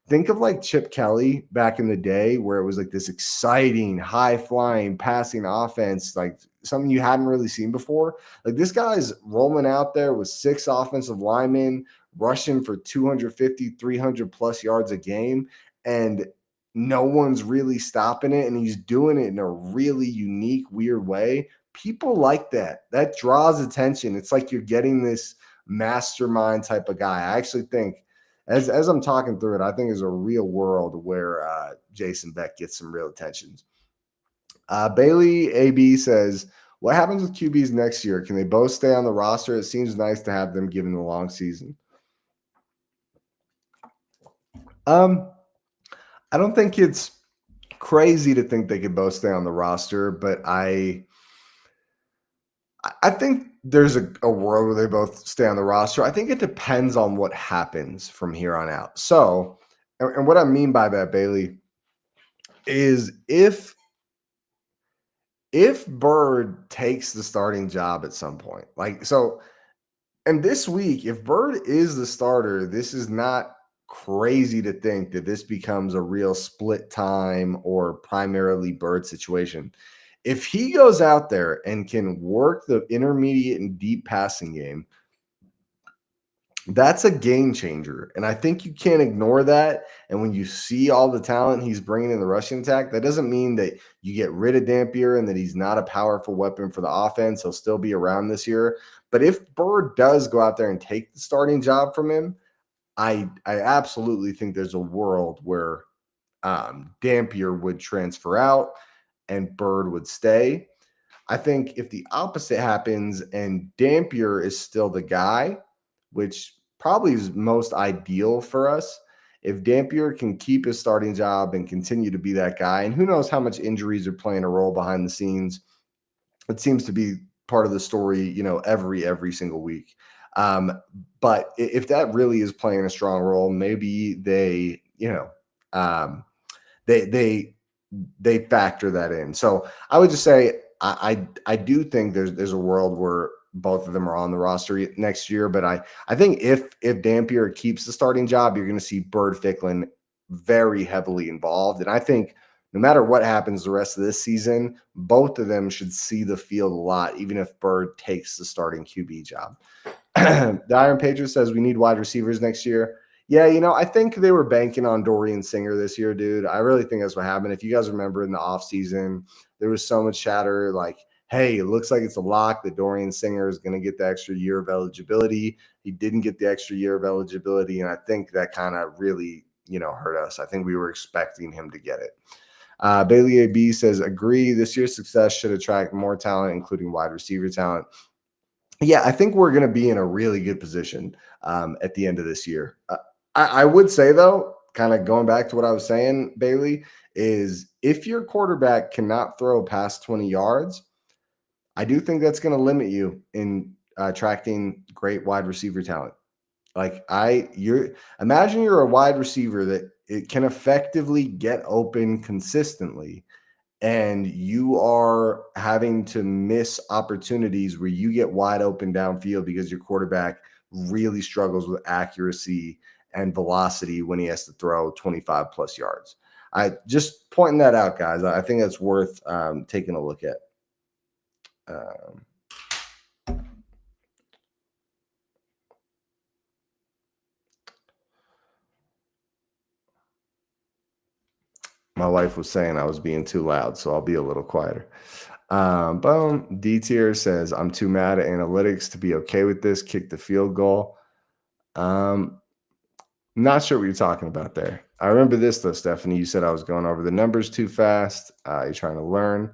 think of Chip Kelly back in the day where it was like this exciting, high-flying, passing offense, like something you hadn't really seen before. Like this guy's rolling out there with 6 offensive linemen, rushing for 250, 300-plus yards a game, and no one's really stopping it, and he's doing it in a really unique, weird way. People like that. That draws attention. It's like you're getting this mastermind type of guy. I actually think, as I'm talking through it, I think there's a real world where Jason Beck gets some real attention. Bailey AB says, what happens with QBs next year? Can they both stay on the roster? It seems nice to have them given the long season. I don't think it's crazy to think they could both stay on the roster, but I think there's a world where they both stay on the roster. I think it depends on what happens from here on out. So, and what I mean by that, Bailey, is if Bird takes the starting job at some point, and this week, if Bird is the starter, this is not crazy to think that this becomes a real split time or primarily Bird situation. If he goes out there and can work the intermediate and deep passing game, that's a game changer. And I think you can't ignore that. And when you see all the talent he's bringing in the rushing attack, that doesn't mean that you get rid of Dampier and that he's not a powerful weapon for the offense. He'll still be around this year. But if Bird does go out there and take the starting job from him, I absolutely think there's a world where Dampier would transfer out and Bird would stay. I think if the opposite happens and Dampier is still the guy, which probably is most ideal for us, if Dampier can keep his starting job and continue to be that guy, and who knows how much injuries are playing a role behind the scenes. It seems to be part of the story, every single week. But if that really is playing a strong role, maybe they factor that in. So I would just say I do think there's a world where both of them are on the roster next year. But I think if Dampier keeps the starting job, you're going to see Bird Ficklin very heavily involved. And I think no matter what happens the rest of this season, both of them should see the field a lot, even if Bird takes the starting QB job. The Iron Patriot says we need wide receivers next year. Yeah, I think they were banking on Dorian Singer this year, dude. I really think that's what happened. If you guys remember in the offseason, there was so much chatter like, hey, it looks like it's a lock that Dorian Singer is going to get the extra year of eligibility. He didn't get the extra year of eligibility, and I think that kind of really, hurt us. I think we were expecting him to get it. Bailey AB says, agree. This year's success should attract more talent, including wide receiver talent. Yeah, I think we're going to be in a really good position at the end of this year. I would say, though, kind of going back to what I was saying, Bailey, is if your quarterback cannot throw past 20 yards, I do think that's going to limit you in attracting great wide receiver talent. Imagine you're a wide receiver that it can effectively get open consistently, and you are having to miss opportunities where you get wide open downfield because your quarterback really struggles with accuracy and velocity when he has to throw 25 plus yards. I just pointing that out, guys. I think that's worth taking a look at. My wife was saying I was being too loud, so I'll be a little quieter. Boom. D tier says, I'm too mad at analytics to be okay with this. Kick the field goal. Not sure what you're talking about there. I remember this, though, Stephanie. You said I was going over the numbers too fast. You're trying to learn.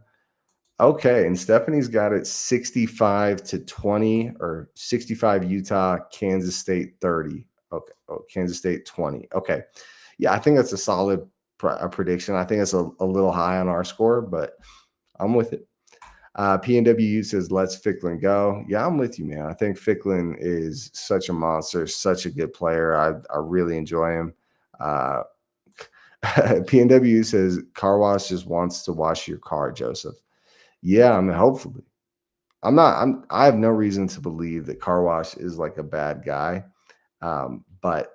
Okay, and Stephanie's got it 65-20 or 65 Utah, Kansas State 30. Okay, Kansas State 20. Okay, yeah, I think that's a solid prediction. I think it's a little high on our score, but I'm with it. PNW says, let's Ficklin go. Yeah, I'm with you, man. I think Ficklin is such a monster, such a good player. I really enjoy him. PNW says, car wash just wants to wash your car, Joseph. Yeah, I mean, hopefully. I have no reason to believe that car wash is like a bad guy. But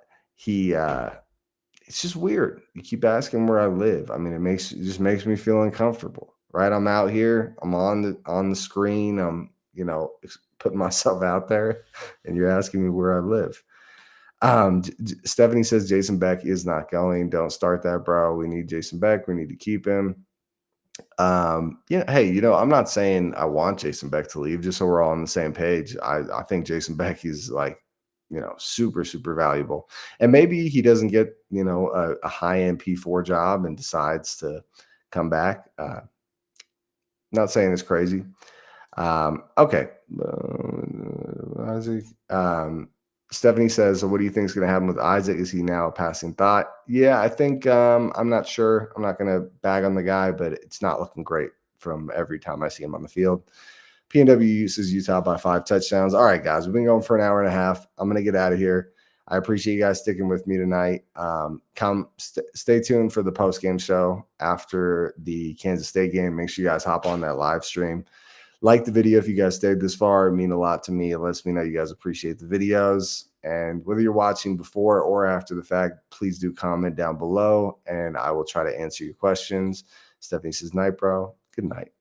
it's just weird. You keep asking where I live. I mean, it just makes me feel uncomfortable, right? I'm out here, I'm on the screen, I'm, putting myself out there, and you're asking me where I live. Stephanie says Jason Beck is not going. Don't start that, bro. We need Jason Beck. We need to keep him. Hey, I'm not saying I want Jason Beck to leave, just so we're all on the same page. I think Jason Beck is like, super, super valuable. And maybe he doesn't get, a high end P4 job and decides to come back. Not saying it's crazy. Okay. Isaac. Stephanie says, so what do you think is going to happen with Isaac? Is he now a passing thought? Yeah, I think I'm not sure. I'm not going to bag on the guy, but it's not looking great from every time I see him on the field. PNW uses Utah by 5 touchdowns. All right, guys, we've been going for an hour and a half. I'm going to get out of here. I appreciate you guys sticking with me tonight. Stay tuned for the post-game show after the Kansas State game. Make sure you guys hop on that live stream. Like the video if you guys stayed this far. It means a lot to me. It lets me know you guys appreciate the videos. And whether you're watching before or after the fact, please do comment down below, and I will try to answer your questions. Stephanie says, night, bro. Good night.